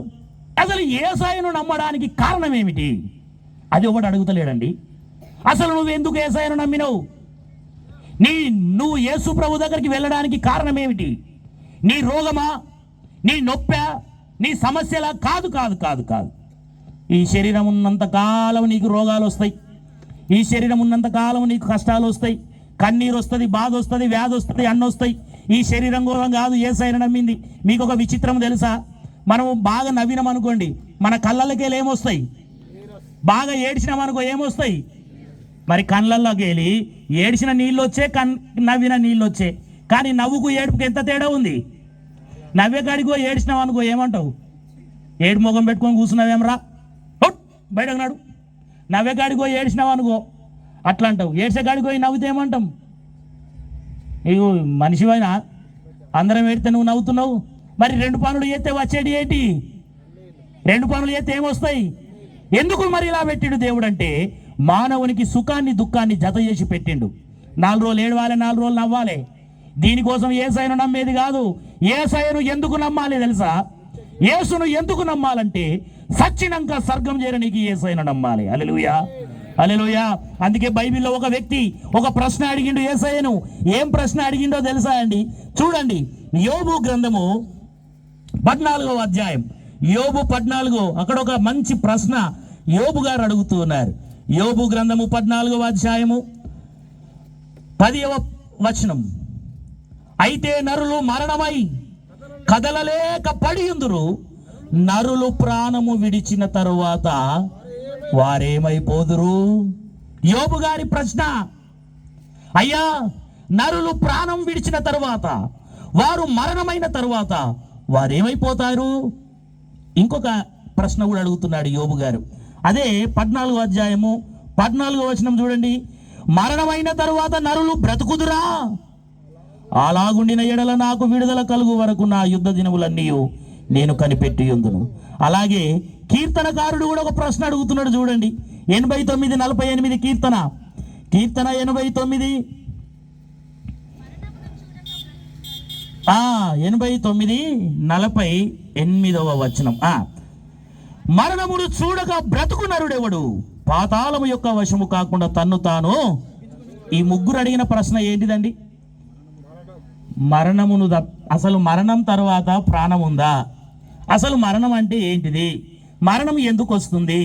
అసలు యేసయ్యను నమ్మడానికి కారణం ఏమిటి? అది ఒకటి అడుగుతలేడండి. అసలు నువ్వు ఎందుకు యేసయ్యను నమ్మినవు? నువ్వు యేసు ప్రభు దగ్గరికి వెళ్ళడానికి కారణం ఏమిటి? నీ రోగమా, నీ నొప్పా, నీ సమస్యలా? కాదు కాదు కాదు కాదు. ఈ శరీరం ఉన్నంత కాలం నీకు రోగాలు వస్తాయి, ఈ శరీరం ఉన్నంత కాలం నీకు కష్టాలు వస్తాయి, కన్నీరు వస్తుంది, బాధ వస్తుంది, వ్యాధి వస్తుంది, అన్ని వస్తాయి. ఈ శరీరం కోసం కాదు యేసయ్యను నమ్మింది. మీకు ఒక విచిత్రం తెలుసా? మనం బాగా నవ్వినాం అనుకోండి, మన కళ్ళకి ఏమొస్తాయి? బాగా ఏడ్చినాం అనుకో ఏమొస్తాయి? మరి కళ్ళల్లోకి వెళ్ళి ఏడ్చిన నీళ్ళు వచ్చే, నవ్విన నీళ్ళు వచ్చే. కానీ నవ్వుకు ఏడుపుకి ఎంత తేడా ఉంది? నవ్వే కాడికో ఏడ్చినావు అనుకో ఏమంటావు? ఏడు ముఖం పెట్టుకొని కూర్చున్నావేమరా, బయటకు నాడు. నవ్వే కాడికో ఏడ్చినావు అనుకో అట్లా అంటావు. ఏడ్చే కాడికో నవ్వుతే ఏమంటాం? ఇగో మనిషివైనా అందరం ఏడితే నువ్వు నవ్వుతున్నావు. మరి రెండు పనులు చేస్తే వచ్చేది ఏంటి? రెండు పనులు చేస్తే ఏమొస్తాయి? ఎందుకు మరి ఇలా పెట్టిండు దేవుడు అంటే మానవునికి సుఖాన్ని దుఃఖాన్ని జత చేసి పెట్టిండు. 4 రోజులు ఏడవాలి, 4 రోజులు నవ్వాలి. దీనికోసం యేసయ్యను నమ్మేది కాదు. యేసయ్యను ఎందుకు నమ్మాలి తెలుసా? యేసును ఎందుకు నమ్మాలంటే సచ్చినంక స్వర్గం చేరనికి యేసయ్యను నమ్మాలి. హల్లెలూయా, హల్లెలూయా. అందుకే బైబిల్లో ఒక వ్యక్తి ఒక ప్రశ్న అడిగిండు యేసయ్యను. ఏం ప్రశ్న అడిగిండో తెలుసా అండి? చూడండి, యోబు గ్రంథము 14వ అధ్యాయం, యోబు 14. అక్కడ ఒక మంచి ప్రశ్న యోబు గారు అడుగుతూ ఉన్నారు. యోబు గ్రంథము 14వ అధ్యాయము 10వ వచనం. అయితే నరులు మరణమై కదలలేక పడియుందురు, నరులు ప్రాణము విడిచిన తరువాత వారేమైపోదురు? యోబు గారి ప్రశ్న. అయ్యా, నరులు ప్రాణం విడిచిన తరువాత, వారు మరణమైన తరువాత వారేమైపోతారు? ఇంకొక ప్రశ్న కూడా అడుగుతున్నాడు యోబు గారు. అదే 14వ అధ్యాయము 14వ వచనం చూడండి. మరణమైన తరువాత నరులు బ్రతుకుదురా? అలాగుండిన ఎడల నాకు విడుదల కలుగు వరకు నా యుద్ధ దినములన్నీ నేను కనిపెట్టి ఉందును. అలాగే కీర్తనకారుడు కూడా ఒక ప్రశ్న అడుగుతున్నాడు చూడండి. 89:48 కీర్తన 89:48 వచనం. మరణమును చూడక బ్రతుకు నరుడెవడు? పాతాళము యొక్క వశము కాకుండా తన్ను తాను. ఈ ముగ్గురు అడిగిన ప్రశ్న ఏంటిదండి? మరణమును అసలు మరణం తర్వాత ప్రాణం ఉందా? అసలు మరణం అంటే ఏంటిది? మరణం ఎందుకు వస్తుంది?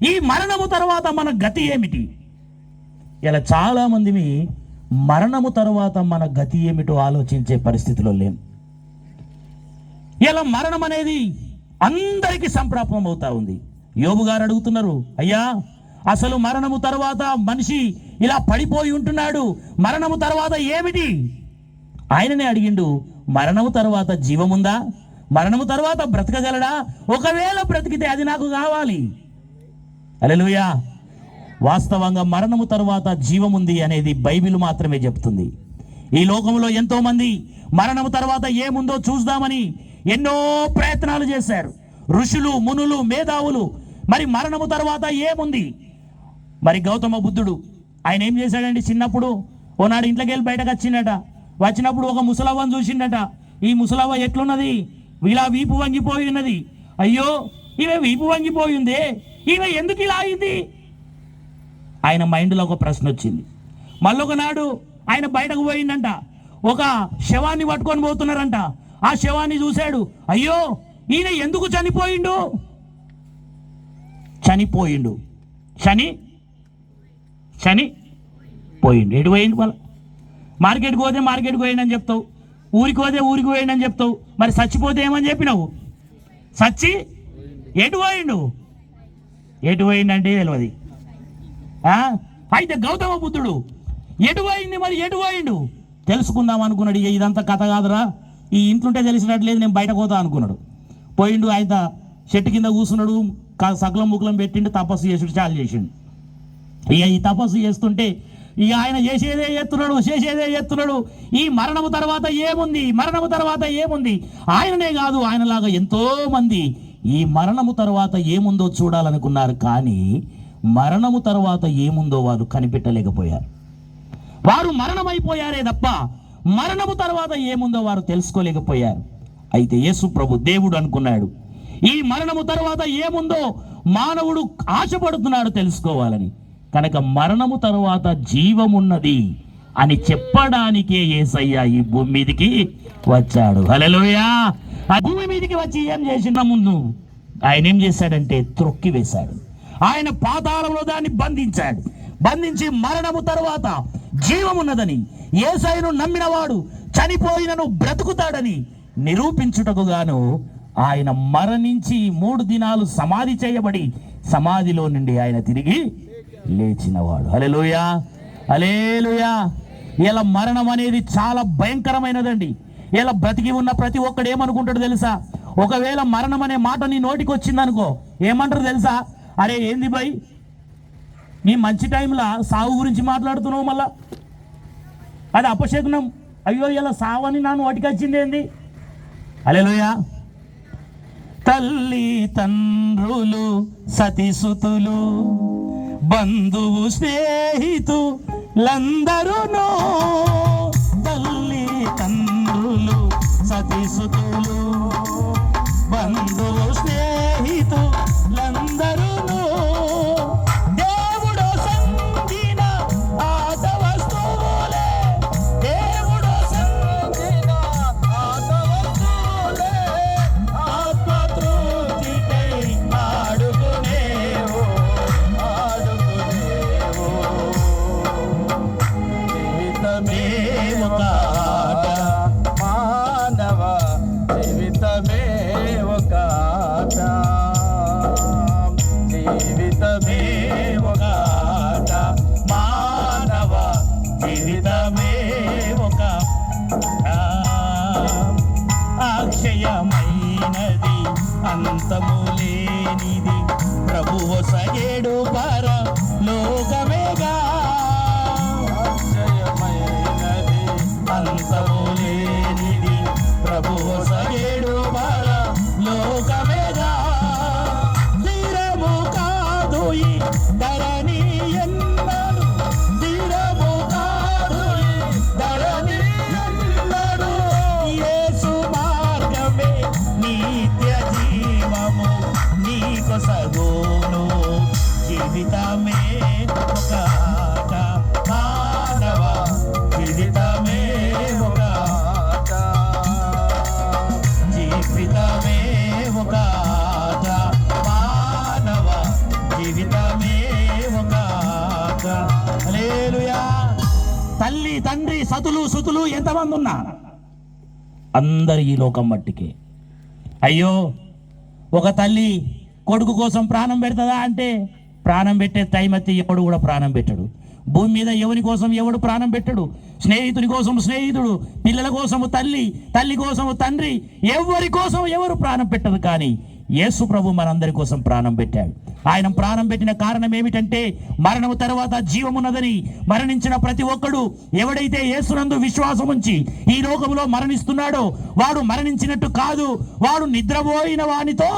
ఈ మరణము తర్వాత మన గతి ఏమిటి? ఇలా చాలా మంది మరణము తర్వాత మన గతి ఏమిటో ఆలోచించే పరిస్థితిలో లేం. ఇలా మరణం అనేది అందరికీ సంప్రాప్తం అవుతా ఉంది. యోబు గారు అడుగుతున్నారు, అయ్యా అసలు మరణము తర్వాత మనిషి ఇలా పడిపోయి ఉంటున్నాడు, మరణము తర్వాత ఏమిటి? ఆయననే అడిగిండు, మరణము తర్వాత జీవముందా? మరణము తర్వాత బ్రతకగలడా? ఒకవేళ బ్రతికితే అది నాకు కావాలి. హల్లెలూయా. వాస్తవంగా మరణము తర్వాత జీవముంది అనేది బైబిల్ మాత్రమే చెప్తుంది. ఈ లోకంలో ఎంతో మంది మరణము తర్వాత ఏముందో చూద్దామని ఎన్నో ప్రయత్నాలు చేశారు. ఋషులు, మునులు, మేధావులు. మరి మరణము తర్వాత ఏముంది? మరి గౌతమ బుద్ధుడు ఆయన ఏం చేశాడండి? చిన్నప్పుడు ఓనాడు ఇంట్లోకి వెళ్ళి బయటకు వచ్చిండట. వచ్చినప్పుడు ఒక ముసలవ్వను చూసిండట. ఈ ముసలవ్వ ఎట్లున్నది, ఇలా వీపు వంగిపోయి ఉన్నది, అయ్యో ఈమె వీపు వంగిపోయిందే, ఈమె ఎందుకు ఇలా అయింది? ఆయన మైండ్లో ఒక ప్రశ్న వచ్చింది. మళ్ళొకనాడు ఆయన బయటకు పోయిందంట, ఒక శవాన్ని పట్టుకొని పోతున్నారంట. ఆ శవాన్ని చూశాడు, అయ్యో ఈయన ఎందుకు చనిపోయిండు? చనిపోయిండు పోయిండు. ఎటు పోయిండు? మళ్ళీ మార్కెట్కి పోతే మార్కెట్కి పోయిండని చెప్తావు, ఊరికి పోతే ఊరికి పోయిండని చెప్తావు, మరి చచ్చిపోతే ఏమని చెప్పినావు? చచ్చి ఎటు పోయిండంటే తెలియదు. అయితే గౌతమ బుద్ధుడు ఎటు పోయింది, మరి ఎటు పోయిండు తెలుసుకుందాం అనుకున్నాడు. ఇదంతా కథ కాదురా, ఈ ఇంట్లుంటే తెలిసినట్లేదు, నేను బయట పోతా అనుకున్నాడు. పోయిండు, ఆయన చెట్టు కింద కూర్చున్నాడు, సకలం ముకులం పెట్టిండు, తపస్సు చేసుడు చాలు చేసిండు. ఇక ఈ తపస్సు చేస్తుంటే ఇక ఆయన చేసేదే చేస్తున్నాడు. ఈ మరణము తర్వాత ఏముంది? ఆయననే కాదు, ఆయనలాగా ఎంతో మంది ఈ మరణము తర్వాత ఏముందో చూడాలనుకున్నారు, కానీ మరణము తర్వాత ఏముందో వారు కనిపెట్టలేకపోయారు. వారు మరణమైపోయారే తప్ప మరణము తర్వాత ఏముందో వారు తెలుసుకోలేకపోయారు. అయితే యేసు ప్రభు దేవుడు అనుకున్నాడు, ఈ మరణము తర్వాత ఏముందో మానవుడు ఆశపడుతున్నాడు తెలుసుకోవాలని. కనుక మరణము తర్వాత జీవమున్నది అని చెప్పడానికే యేసయ్య ఈ భూమి మీదికి వచ్చాడు. హల్లెలూయా. ఆ భూమి మీదికి వచ్చి ఏం చేసిన ముందు ఆయన ఏం చేశాడంటే త్రొక్కి వేశాడు. ఆయన పాతాళంలో దాన్ని బంధించి మరణము తర్వాత జీవమున్నదని, యేసయ్యను నమ్మినవాడు చనిపోయినను బ్రతుకుతాడని నిరూపించుటకు గాను ఆయన మరణించి 3 దినాలు సమాధి చేయబడి సమాధిలో నుండి ఆయన తిరిగి లేచినవాడు. హల్లెలూయా, హల్లెలూయా. ఇలా మరణం అనేది చాలా భయంకరమైనదండి. ఇలా బ్రతికి ఉన్న ప్రతి ఒక్కడు ఏమనుకుంటాడు తెలుసా? ఒకవేళ మరణం అనే మాట నీ నోటికి వచ్చిందనుకో, ఏమంటారు తెలుసా? అరే ఏంది భయ్, నీ మంచి టైంలో సావు గురించి మాట్లాడుతున్నావు, మళ్ళా అది అపశకునం. అయ్యో ఇలా సావు అని నా నోటికి వచ్చింది ఏంది? హల్లెలూయా. తల్లి తండ్రులు సతిసుతులు బంధువు స్నేహితులందరూను, తల్లి తండ్రులు సతిసుతులు బంధువు స్నేహితులందరూను, దేవుడు సంగిన ఆట వస్తువులే, ఆత్మతృప్తికై ఆడుకునేవు. జీవితమే ఒక ఆట, మానవ జీవితమే ఒక ఆట, జీవితమే ఒక ఆట, మానవ జీవితమే ఒక అక్షయమైనది అంతము లేనిది ప్రభువు సగేడు పర లోకమేగా. అక్షయమైనది అంతము లేనిది ప్రభువు సగేడు పర లోకమేగా. స్థిరము కాదు ఈ ధరణి ఎన్నడు, స్థిరము కాదు ఈ ధరణి ఎన్నడు, యేసు మార్గమే నిత్య జీవము నీకు సగోను. జీవితమే ఒక ఆట, మానవ జీవితమే ఒక ఆట, జీవితమే ఒక ఆట, మానవ జీవితమే ఒక ఆట. హల్లెలూయా. తల్లి తండ్రి సతులు సుతులు ఎంతమంది ఉన్నా అందరు ఈ లోకం మట్టికే. అయ్యో ఒక తల్లి కొడుకు కోసం ప్రాణం పెడతదా అంటే ప్రాణం పెట్టే టైం అయితే ఎవడు కూడా ప్రాణం పెట్టడు. భూమి మీద ఎవరి కోసం ఎవడు ప్రాణం పెట్టడు. స్నేహితుని కోసం స్నేహితుడు, పిల్లల కోసము తల్లి, తల్లి కోసము తండ్రి, ఎవరి కోసం ఎవరు ప్రాణం పెట్టదు. కానీ యేసు ప్రభు మనందరి కోసం ప్రాణం పెట్టాడు. ఆయన ప్రాణం పెట్టిన కారణం ఏమిటంటే మరణము తర్వాత జీవమున్నదని. మరణించిన ప్రతి ఒక్కడు ఎవడైతే యేసునందు విశ్వాసం ఉంచి ఈ లోకములో మరణిస్తున్నాడో వాడు మరణించినట్టు కాదు, వాడు నిద్రపోయిన వానితో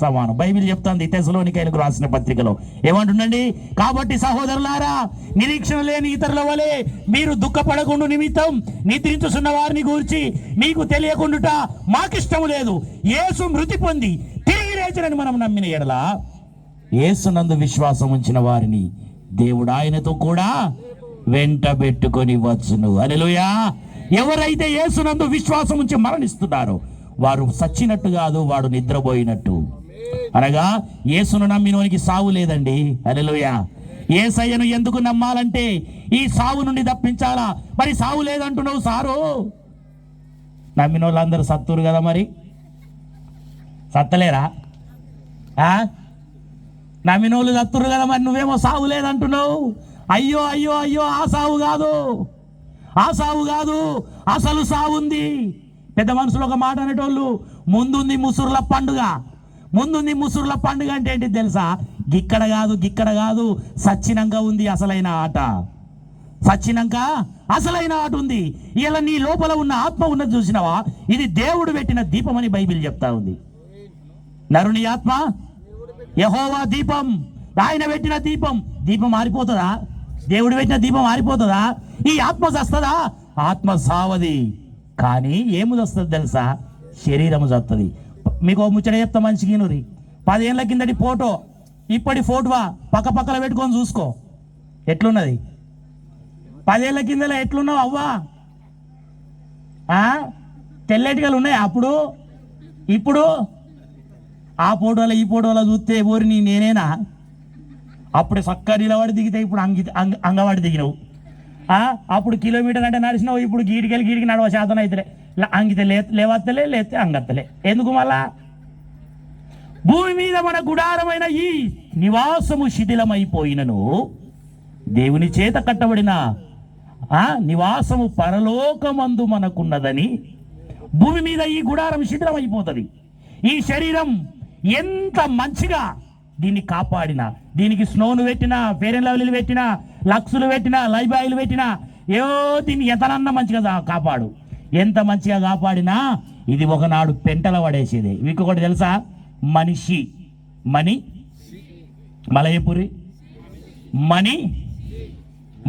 సమానం. బైబిల్ చెప్తుంది తెస్సలోనికైలకు రాసిన పత్రికలో ఏమంటుండండి? కాబట్టి సహోదరులారా, నిరీక్షణ లేని ఇతరుల వలె మీరు దుఃఖపడకుండా నిమిత్తం నిద్రించుచున్న వారిని గూర్చి మీకు తెలియకుండుట మాకిష్టము లేదు. యేసు మృతి పొంది తిరిగి లేచినని మనం నమ్మిన ఎడల యేసునందు విశ్వాసం ఉంచిన వారిని దేవుడు ఆయనతో కూడా వెంట పెట్టుకొని వచ్చును. హల్లెలూయా. ఎవరైతే యేసునందు విశ్వాసం ఉంచి మరణిస్తున్నారో వారు సచ్చినట్టు కాదు, వాడు నిద్రపోయినట్టు. అనగా యేసును నమ్మినోనికి సావు లేదండి. హల్లెలూయా. యేసయ్యను ఎందుకు నమ్మాలంటే ఈ సావు నుండి తప్పించాలా. మరి సావు లేదంటున్నావు సారు. నమ్మిన వాళ్ళందరూ సత్తురు కదా, మరి సత్తలేరా? నమ్మినోళ్ళు సత్తురు కదా, మరి నువ్వేమో సావు లేదంటున్నావు. అయ్యో అయ్యో అయ్యో, ఆ సావు కాదు, ఆ సావు కాదు, అసలు సావు ఉంది. పెద్ద మనుషులు ఒక మాట అనేటోళ్ళు, ముందుంది ముసురుల పండుగ. ముందుంది ముసురుల పండుగ అంటే ఏంటి తెలుసా? గిక్కడ కాదు, గిక్కడ కాదు, సచ్చినంక ఉంది అసలైన ఆట. సచ్చినంక అసలైన ఆట ఉంది. ఇలా నీ లోపల ఉన్న ఆత్మ ఉన్నది చూసినావా? ఇది దేవుడు పెట్టిన దీపం అని బైబిల్ చెప్తా ఉంది. నరుని ఆత్మ యెహోవా దీపం, ఆయన పెట్టిన దీపం. దీపం మారిపోతుందా? దేవుడు పెట్టిన దీపం మారిపోతుందా? ఈ ఆత్మ చస్తుందా? ఆత్మ సావది. కానీ ఏమి వస్తుంది తెలుసా? శరీరము చస్తుంది. మీకు ముచ్చట చెప్తా మంచిగా నూరి. 10 ఏళ్ళ కిందటి ఫోటో ఇప్పటి ఫోటోవా పక్క పక్కన పెట్టుకొని చూసుకో ఎట్లున్నది. 10 ఏళ్ళ కిందలో ఎట్లున్నావు అవ్వా? తెల్లటికలు ఉన్నాయి అప్పుడు. ఇప్పుడు ఆ ఫోటోలో ఈ ఫోటోలో చూస్తే ఊరిని నేనేనా? అప్పుడు చక్కగా నిలబడి దిగితే ఇప్పుడు అంగవాడి దిగినవు. అప్పుడు కిలోమీటర్ అంటే నడిచినావు, ఇప్పుడు గీడికి నడవ శాతం అయితే అంగితే లేవత్తలే, లేతే అంగత్తలే. ఎందుకు మళ్ళా? భూమి మీద మన గుడారమైన ఈ నివాసము శిథిలమైపోయినను దేవుని చేత కట్టబడిన నివాసము పరలోకమందు మనకున్నదని. భూమి మీద ఈ గుడారం శిథిలమైపోతుంది. ఈ శరీరం ఎంత మంచిగా దీన్ని కాపాడినా, దీనికి స్నోను పెట్టినా, ఫెయిర్ అండ్ లవ్లీలు పెట్టినా, లక్సులు పెట్టినా, లైబాయిలు పెట్టినా, దీన్ని ఎంతనన్నా మంచిగా కాపాడు. ఎంత మంచిగా కాపాడినా ఇది ఒకనాడు పెంటల పడేసేది. ఇంకొకటి తెలుసా? మనిషి మలయపురి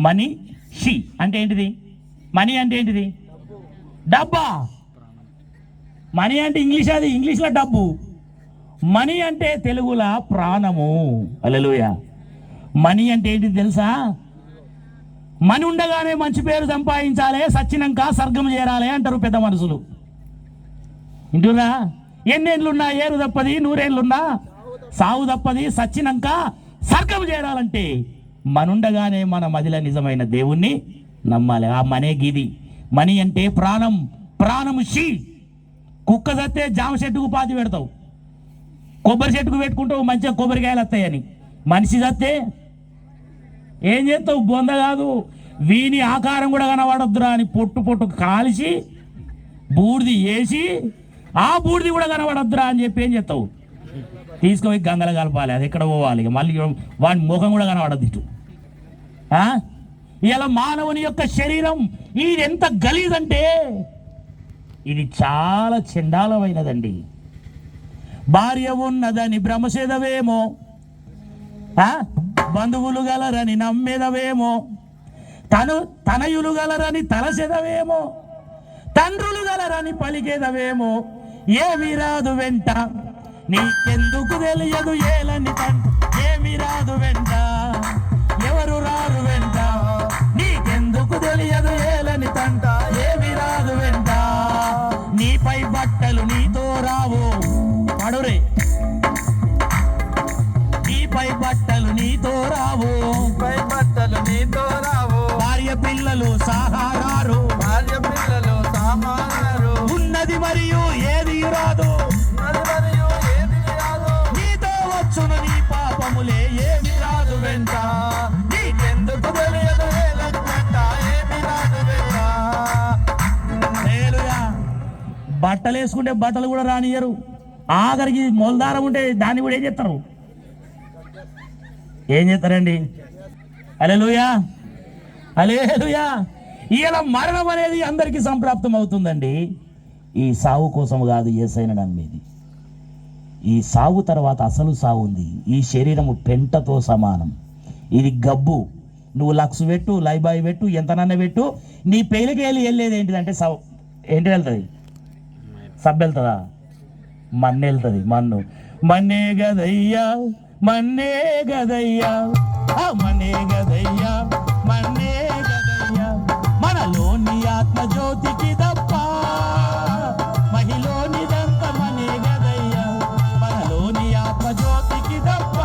మనిషి అంటే ఏంటిది? మనీ అంటే ఏంటిది? డబ్బా. మనీ అంటే ఇంగ్లీష్, అది ఇంగ్లీష్లో డబ్బు. మనీ అంటే తెలుగులో ప్రాణము. హల్లెలూయా. మనీ అంటే ఏంటిది తెలుసా? మని ఉండగానే మంచి పేరు సంపాదించాలి, సచ్చినంక స్వర్గం చేరాలి అంటారు పెద్ద మనుషులు. ఇంటున్నా? ఎన్నేళ్ళున్నా ఏరు తప్పది, 100 ఏళ్ళున్నా సావు తప్పది. సచ్చినంక స్వర్గం చేరాలంటే మనుండగానే మన మదిలో నిజమైన దేవుణ్ణి నమ్మాలి. ఆ మనే గిది. మనీ అంటే ప్రాణం. ప్రాణము షీ. కుక్క చస్తే జామ చెట్టుకు పాతి పెడతావు, కొబ్బరి చెట్టుకు పెట్టుకుంటావు, మంచిగా కొబ్బరికాయలు వస్తాయని. మనిషి చస్తే ఏం చేస్తావు? బొంద కాదు, వీని ఆకారం కూడా కనబడొద్దురా అని పొట్టు కాల్చి బూడిది వేసి ఆ బూడిది కూడా కనబడొద్దురా అని చెప్పి ఏం చేస్తావు? తీసుకుపోయి గంగలు కలపాలి. అది ఎక్కడ పోవాలి? మళ్ళీ వాడి ముఖం కూడా కనబడద్దు ఇటు. ఇలా మానవుని యొక్క శరీరం ఇది ఎంత గలీజంటే ఇది చాలా చండాలమైనదండి. భార్య ఉన్నదని భ్రమసేదవేమో, బంధువులు గలరని నమ్మేదవేమో, తనయులు గలరని తలసెదవేమో, తండ్రులు గలరని పలికేదవేమో. ఏమి రాదు వెంట నీకెందుకు తెలియదు ఏలని ఏమి రాదు వెంట, ఎవరు రారు వెంట నీకెందుకు తెలియదు ఏలని తంట. ఏమి రాదు వెంట నీపై బట్టలు నీతో రావు. పడురే. నీపై బట్టలు నీతో రావు, బట్టలు నీతో రావు. భార్య పిల్లలు సాహారారు, భార్య పిల్లలు సామారు. ఉన్నది మరియు ఏది రాదు, నీతో వచ్చును నీ పాపములే. ఏమి రాదు వెంట నీకెందుకు తెలియదు వెంట. ఏమి రాదు వెంట. బట్టలు వేసుకుంటే బట్టలు కూడా రానియరు. ఆఖరికి మొలదారం ఉంటే దాన్ని కూడా ఏం చేస్తారు? ఏం చేస్తారండి? హల్లెలూయా, హల్లెలూయా. ఇలా మరణం అనేది అందరికీ సంప్రాప్తం అవుతుందండి. ఈ సావు కోసం కాదు యేసయ్యను నమ్మేది. ఈ సావు తర్వాత అసలు సావు ఉంది. ఈ శరీరము పెంటతో సమానం, ఇది గబ్బు. నువ్వు లక్స్ పెట్టు, లైబాయి పెట్టు, ఎంతనన్నా పెట్టు, నీ పెళ్ళికి వెళ్ళేది ఏంటిదంటే ఏంటి వెళ్తుంది? సబ్బు వెళ్తుందా? మన్ను వెళ్తుంది. మన్నే గదయ్యా, మన్నే గదయ్యా, మన్నే గదయ్యా, మన్నే గదయ్యా, మనలోని ఆత్మజ్యోతికి తప్ప మహిలోనిదంత మనే గదయ్యా, మనలోని ఆత్మజ్యోతికి తప్ప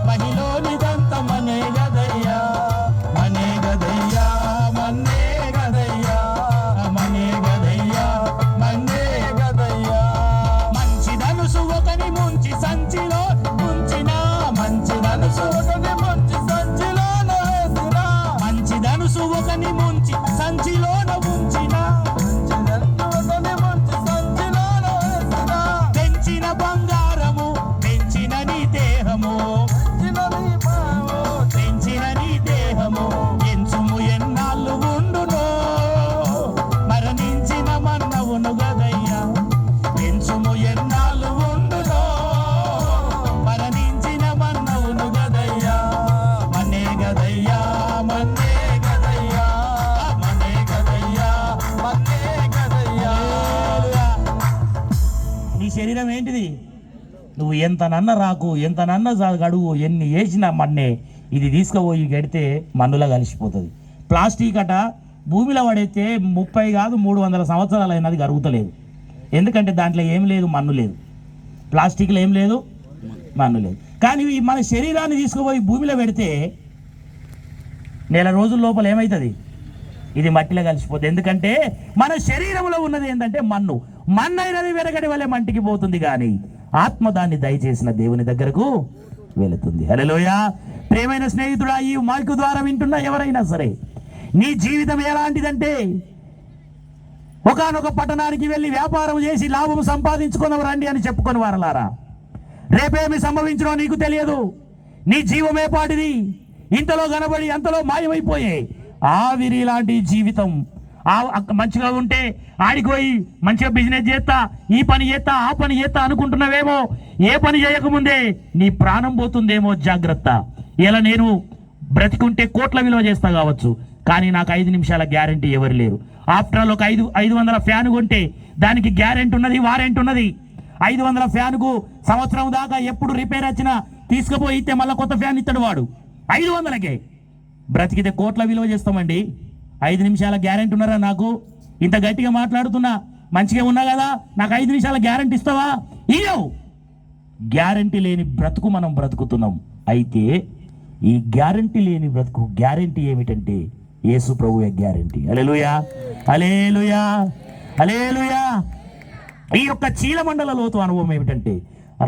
మహిలోనిదంత మనే గదయ్యా, మనే గదయ్యా, మన్నే గదయ్యా, మనే గదయ్యా, మన్నే గదయ్యా. మంచి ధనుసు ఒకని ముంచి సంచిలో ముంచిన, మంచి ధనుసు ఒకని ముంచి సంచిలోన వేసిన, మంచి ధనుసు ఒకని ముంచి సంచిలోన ఉంచిన, మంచి ధనుసు ఒకని ముంచి సంచిలోన వేసిన, పెంచిన బంగారము పెంచిన నీ దేహము, పెంచిన నీ దేహము ఎంచుము ఎన్నాళ్ళు ఉండునో, మరణించిన మన్నవును గదయ్యా, ఎంచుము ఎన్నాళ్ళు ఉండునో, మరణించిన మన్నవును గదయ్యా, మనే గదయ్యా, మన్నే గదయ్యా, మనే గదయ్యా, మన్నే గదయ్యా. నీ శరీరం ఏంటిది? నువ్వు ఎంతనన్న రాకు, ఎంతనన్న గడువు, ఎన్ని వేసినా మన్నే. ఇది తీసుకుపోయి గడితే మన్నులా కలిసిపోతుంది. ప్లాస్టిక్ అట భూమిలో పడైతే 30 కాదు 300 సంవత్సరాలు అయినది కరుగుతలేదు. ఎందుకంటే దాంట్లో ఏం లేదు, మన్ను లేదు. ప్లాస్టిక్లో ఏం లేదు, మన్ను లేదు. కానీ మన శరీరాన్ని తీసుకుపోయి భూమిలో పెడితే నెల రోజుల లోపల ఏమవుతుంది? ఇది మట్టిలో కలిసిపోతుంది. ఎందుకంటే మన శరీరంలో ఉన్నది ఏంటంటే మన్ను. మన్ను అయినది వెరగడి వల్లే మంటికి పోతుంది, కానీ ఆత్మ దాన్ని దయచేసిన దేవుని దగ్గరకు వెళుతుంది. హల్లెలూయా. ప్రియమైన స్నేహితుడా, ఈ మైకు ద్వారా వింటున్న ఎవరైనా సరే, నీ జీవితం ఎలాంటిదంటే ఒకానొక పట్టణానికి వెళ్ళి వ్యాపారం చేసి లాభం సంపాదించుకున్నవు రండి అని చెప్పుకొని వారలారా, రేపేమి సంభవించినో నీకు తెలియదు. నీ జీవమే పాటిది, ఇంతలో కనబడి అంతలో మాయమైపోయే ఆవిరి లాంటి జీవితం. మంచిగా ఉంటే ఆడికి పోయి మంచిగా బిజినెస్ చేస్తా, ఈ పని చేస్తా, ఆ పని చేస్తా అనుకుంటున్నావేమో. ఏ పని చేయకముందే నీ ప్రాణం పోతుందేమో, జాగ్రత్త. ఇలా నేను బ్రతికుంటే కోట్ల విలువ చేస్తా కావచ్చు, కానీ నాకు 5 నిమిషాల గ్యారంటీ ఎవరు లేరు. ఆఫ్టర్ ఆల్ ఒక 500 ఫ్యాన్ కొంటే దానికి గ్యారెంటీ ఉన్నది, వారెంటీ ఉన్నది. 500 ఫ్యాన్కు సంవత్సరం దాకా ఎప్పుడు రిపేర్ వచ్చినా తీసుకుపోయి ఇస్తే మళ్ళీ కొత్త ఫ్యాన్ ఇస్తాడు వాడు. 500కే బ్రతికితే కోట్ల విలువ చేస్తామండి. 5 నిమిషాల గ్యారెంటీ ఉన్నారా? నాకు ఇంత గట్టిగా మాట్లాడుతున్నా, మంచిగా ఉన్నా కదా, నాకు 5 నిమిషాల గ్యారెంటీ ఇస్తావా? ఇయ్యవు. గ్యారెంటీ లేని బ్రతుకు మనం బ్రతుకుతున్నాం. అయితే ఈ గ్యారెంటీ లేని బ్రతుకు గ్యారెంటీ ఏమిటంటే యేసు ప్రభువే గ్యారెంటీ. హల్లెలూయా, హల్లెలూయా, హల్లెలూయా. ఈ యొక్క చీలమండల లోతు అనుభవం ఏమిటంటే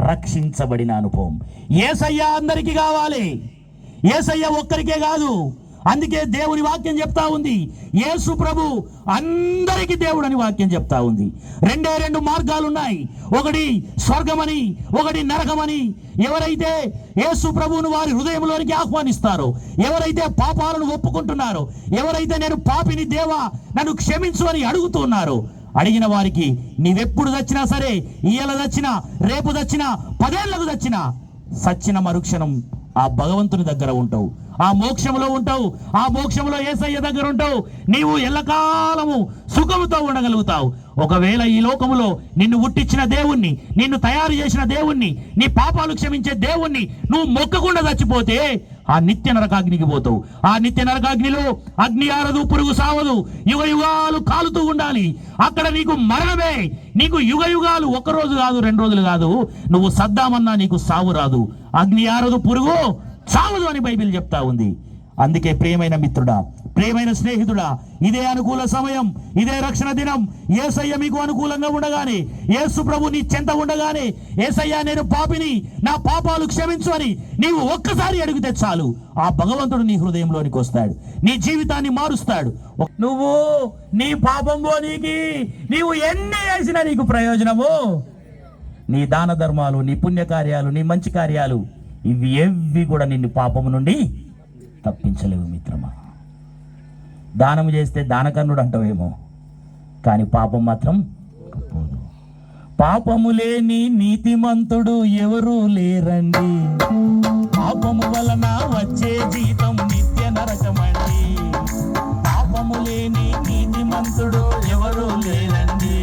రక్షించబడిన అనుభవం. యేసయ్య అందరికీ కావాలి, యేసయ్య ఒక్కరికే కాదు. అందుకే దేవుని వాక్యం చెప్తా ఉంది, యేసు ప్రభు అందరికీ దేవుడు అని వాక్యం చెప్తా ఉంది. 2 మార్గాలు ఉన్నాయి, ఒకటి స్వర్గమని, ఒకటి నరకమని. ఎవరైతే యేసు ప్రభువును వారి హృదయంలోనికి ఆహ్వానిస్తారో, ఎవరైతే పాపాలను ఒప్పుకుంటున్నారో, ఎవరైతే నేను పాపిని దేవా నన్ను క్షమించు అని అడుగుతున్నారో, అడిగిన వారికి నీవెప్పుడు చచ్చినా సరే, ఇయ్యాల చచ్చినా, రేపు చచ్చినా, 10 ఏళ్లకు చచ్చినా, సచ్చిన మరుక్షణం ఆ భగవంతుని దగ్గర ఉంటావు, ఆ మోక్షంలో ఉంటావు, ఆ మోక్షంలో యేసయ్య దగ్గర ఉంటావు. నీవు ఎల్లకాలము సుఖముతో ఉండగలుగుతావు. ఒకవేళ ఈ లోకములో నిన్ను పుట్టించిన దేవుణ్ణి, నిన్ను తయారు చేసిన దేవుణ్ణి, నీ పాపాలు క్షమించే దేవుణ్ణి నువ్వు మొక్కకుండా చచ్చిపోతే ఆ నిత్య నరకాగ్నికి పోతావు. ఆ నిత్య నరకాగ్నిలో అగ్ని ఆరదు, పురుగు సావదు, యుగ యుగాలు కాలుతూ ఉండాలి. అక్కడ నీకు మరణమే. నీకు యుగ యుగాలు 1 రోజు కాదు, 2 రోజులు కాదు. నువ్వు సద్దామన్నా నీకు సావు రాదు. అగ్ని ఆరదు, పురుగు సావదు అని బైబిల్ చెప్తా ఉంది. అందుకే ప్రియమైన మిత్రుడా, ప్రియమైన స్నేహితుడా, ఇదే అనుకూల సమయం, ఇదే రక్షణ దినం. యేసయ్య మీకు అనుకూలంగా ఉండగానే, యేసు ప్రభు నీ చెంత ఉండగానే, యేసయ్య నేను పాపిని, నా పాపాలు క్షమించు అని నీవు ఒక్కసారి అడిగితే చాలు, ఆ భగవంతుడు నీ హృదయంలోనికి వస్తాడు, నీ జీవితాన్ని మారుస్తాడు. నువ్వు నీ పాపం పోనీకి నీవు ఎన్ని చేసినా నీకు ప్రయోజనము. నీ దాన ధర్మాలు, నీ పుణ్యకార్యాలు, నీ మంచి కార్యాలు, ఇవి ఏవి కూడా నిన్ను పాపము నుండి తప్పించలేవు మిత్రమా. దానము చేస్తే దానకర్ణుడు అంటావేమో, కానీ పాపం మాత్రం పోదు. పాపము లేని నీతిమంతుడు ఎవరు లేరండి, పాపము వలన వచ్చే జీతం నిత్య నరకమండి. పాపము లేని నీతిమంతుడు ఎవరు లేరండి,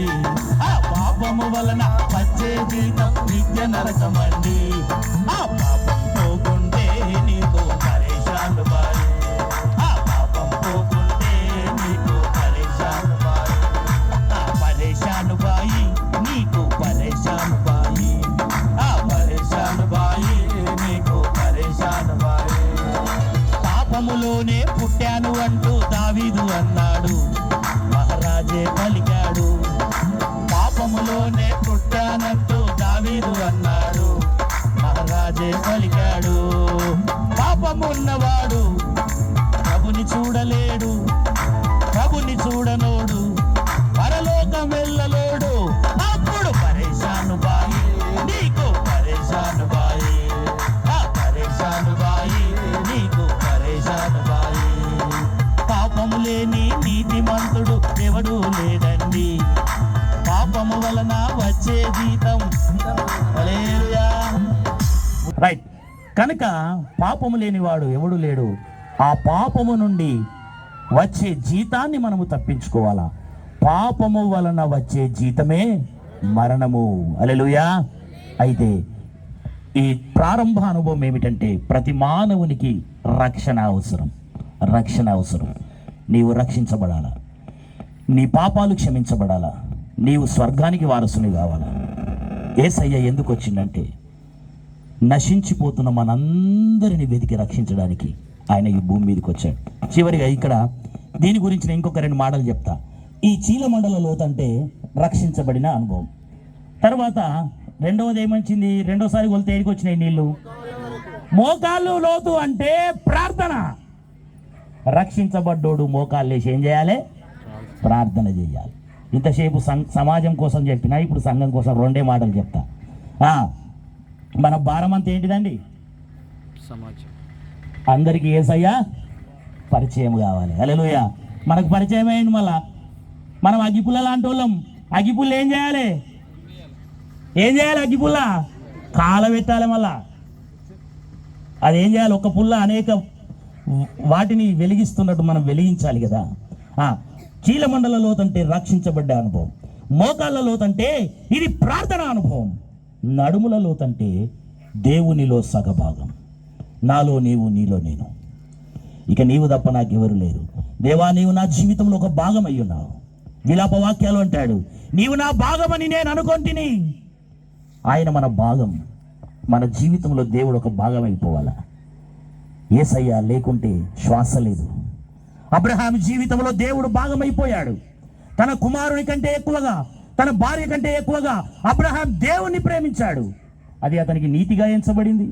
ఆ పాపము వలన వచ్చే జీతం నిత్య నరకమండి. ఆ పాపం పోకుంటే నీకు పరేషాను బాయి, ఆ పాపం పోకుంటే నీకు పరేషాను బాయి, ఆ పరేషాను బాయి నీకు పరేషాను బాయి, ఆ పరేషాను బాయి నీకు పరేషాను బాయి. పాపములోనే పుట్టాను అంటూ దావీదు అన్నాడు, మహారాజే పలికాడు. పాపములోనే పుట్టానంటూ దావీదు అన్నాడు, మహారాజే పలికాడు. పాపమున్నవాడు ప్రభుని చూడలేడు, ప్రభుని చూడనోడు పరలోకం వెళ్ళలోడు. అప్పుడు పరేషాను బాయి నీకు పరేషాను బాయి, ఆ పరేషాను బాయి నీకు పరేషాను బాయి. పాపము లేని నీతిమంతుడు ఎవడు లేడండి, పాపము వలన వచ్చే జీతం. హల్లెలూయా. రైట్. కనుక పాపము లేనివాడు ఎవడు లేడు. ఆ పాపము నుండి వచ్చే జీతాన్ని మనము తప్పించుకోవాలా. పాపము వలన వచ్చే జీతమే మరణము. హల్లెలూయా. అయితే ఈ ప్రారంభ అనుభవం ఏమిటంటే ప్రతి మానవునికి రక్షణ అవసరం, రక్షణ అవసరం. నీవు రక్షించబడాలా, నీ పాపాలు క్షమించబడాలా, నీవు స్వర్గానికి వారసుని కావాలా. యేసయ్య ఎందుకు వచ్చిందంటే నశించిపోతున్న మనందరిని వెతికి రక్షించడానికి ఆయన ఈ భూమి మీదకి వచ్చాడు. చివరిగా ఇక్కడ దీని గురించి నేను ఇంకొక 2 మాటలు చెప్తా. ఈ చీలమండల లోతు అంటే రక్షించబడిన అనుభవం. తర్వాత రెండవది ఏమొచ్చింది, రెండోసారి కొలితే ఏడికి వచ్చినాయి నీళ్లు, మోకాళ్ళు లోతు అంటే ప్రార్థన. రక్షించబడ్డోడు మోకాళ్ళు వేసి ఏం చేయాలి, ప్రార్థన చేయాలి. ఇంతసేపు సమాజం కోసం చెప్పినా, ఇప్పుడు సంఘం కోసం 2 మాటలు చెప్తా. మన భారం అంతా ఏంటిదండి, సమాజం. అందరికీ యేసయ్య పరిచయం కావాలి. హల్లెలూయా. మనకు పరిచయం అయ్యింది. మళ్ళా మనం అగ్గిపుల్ల లాంటి వాళ్ళం. అగ్గిపుల్ల ఏం చేయాలి, ఏం చేయాలి, అగ్గిపుల్ల కాల పెట్టాలి. మళ్ళా అదేం చేయాలి, ఒక పుల్ల అనేక వాటిని వెలిగిస్తున్నట్టు మనం వెలిగించాలి కదా. చీలమండల లోతంటే రక్షించబడ్డ అనుభవం, మోకాళ్ళ లోతంటే ఇది ప్రార్థన అనుభవం, నడుముల లోతంటే దేవునిలో సగభాగం, నాలో నీవు నీలో నేను, ఇక నీవు తప్ప నాకెవరు లేరు. దేవా, నీవు నా జీవితంలో ఒక భాగం అయి ఉన్నావు. విలాప వాక్యాలు అంటాడు, నీవు నా భాగమని నేను అనుకుంటుని. ఆయన మన భాగం, మన జీవితంలో దేవుడు ఒక భాగం అయిపోవాలా. యేసయ్య లేకుంటే శ్వాస లేదు. అబ్రహాం జీవితంలో దేవుడు భాగమైపోయాడు. తన కుమారుని కంటే ఎక్కువగా, తన భార్య కంటే ఎక్కువగా అబ్రహాం దేవుణ్ణి ప్రేమించాడు. అది అతనికి నీతిగా ఎంచబడింది.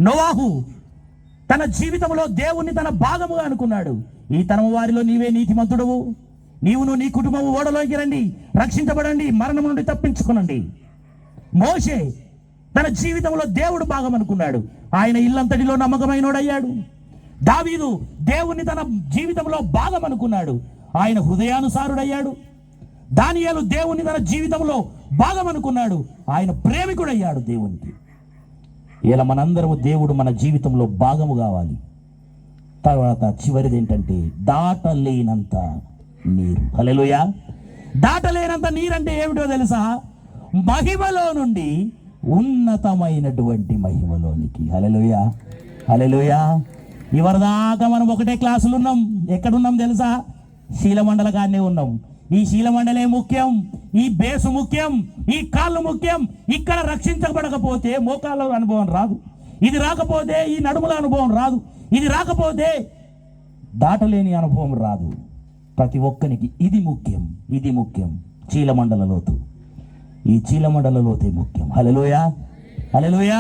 నోవాహు తన జీవితంలో దేవుణ్ణి తన భాగముగా అనుకున్నాడు. ఈ తరం వారిలో నీవే నీతిమంతుడవు, నీవును నీ కుటుంబము ఓడలోకి రండి, రక్షించబడండి, మరణం నుండి తప్పించుకునండి. మోషే తన జీవితంలో దేవుడు భాగం అనుకున్నాడు. ఆయన ఇల్లంతటిలో నమ్మకమైనోడయ్యాడు. దావీదు దేవుణ్ణి తన జీవితంలో భాగం అనుకున్నాడు. ఆయన హృదయానుసారుడయ్యాడు. దానియేలు దేవుణ్ణి తన జీవితంలో భాగం అనుకున్నాడు. ఆయన ప్రేమికుడయ్యాడు దేవునికి. ఇలా మనందరము దేవుడు మన జీవితంలో భాగము కావాలి. తర్వాత చివరిది ఏంటంటే దాటలేనంత నీరు. హల్లెలూయా. దాటలేనంత నీరంటే ఏమిటో తెలుసా? మహిమలో నుండి ఉన్నతమైనటువంటి మహిమలోనికి. హల్లెలూయా, హల్లెలూయా. ఇవరిదాకా మనం ఒకటే క్లాసులు ఉన్నాం. ఎక్కడున్నాం తెలుసా? శీలమండల కాడనే ఉన్నాం. ఈ శీలమండలే ముఖ్యం, ఈ బేసు ముఖ్యం, ఈ కాళ్ళు ముఖ్యం. ఇక్కడ రక్షించబడకపోతే మోకాళ్ళ అనుభవం రాదు. ఇది రాకపోతే ఈ నడుముల అనుభవం రాదు. ఇది రాకపోతే దాటలేని అనుభవం రాదు. ప్రతి ఒక్కరికి ఇది ముఖ్యం, ఇది ముఖ్యం. చీలమండల లోతు, ఈ చీలమండల లోతే ముఖ్యం. హల్లెలూయా, హల్లెలూయా.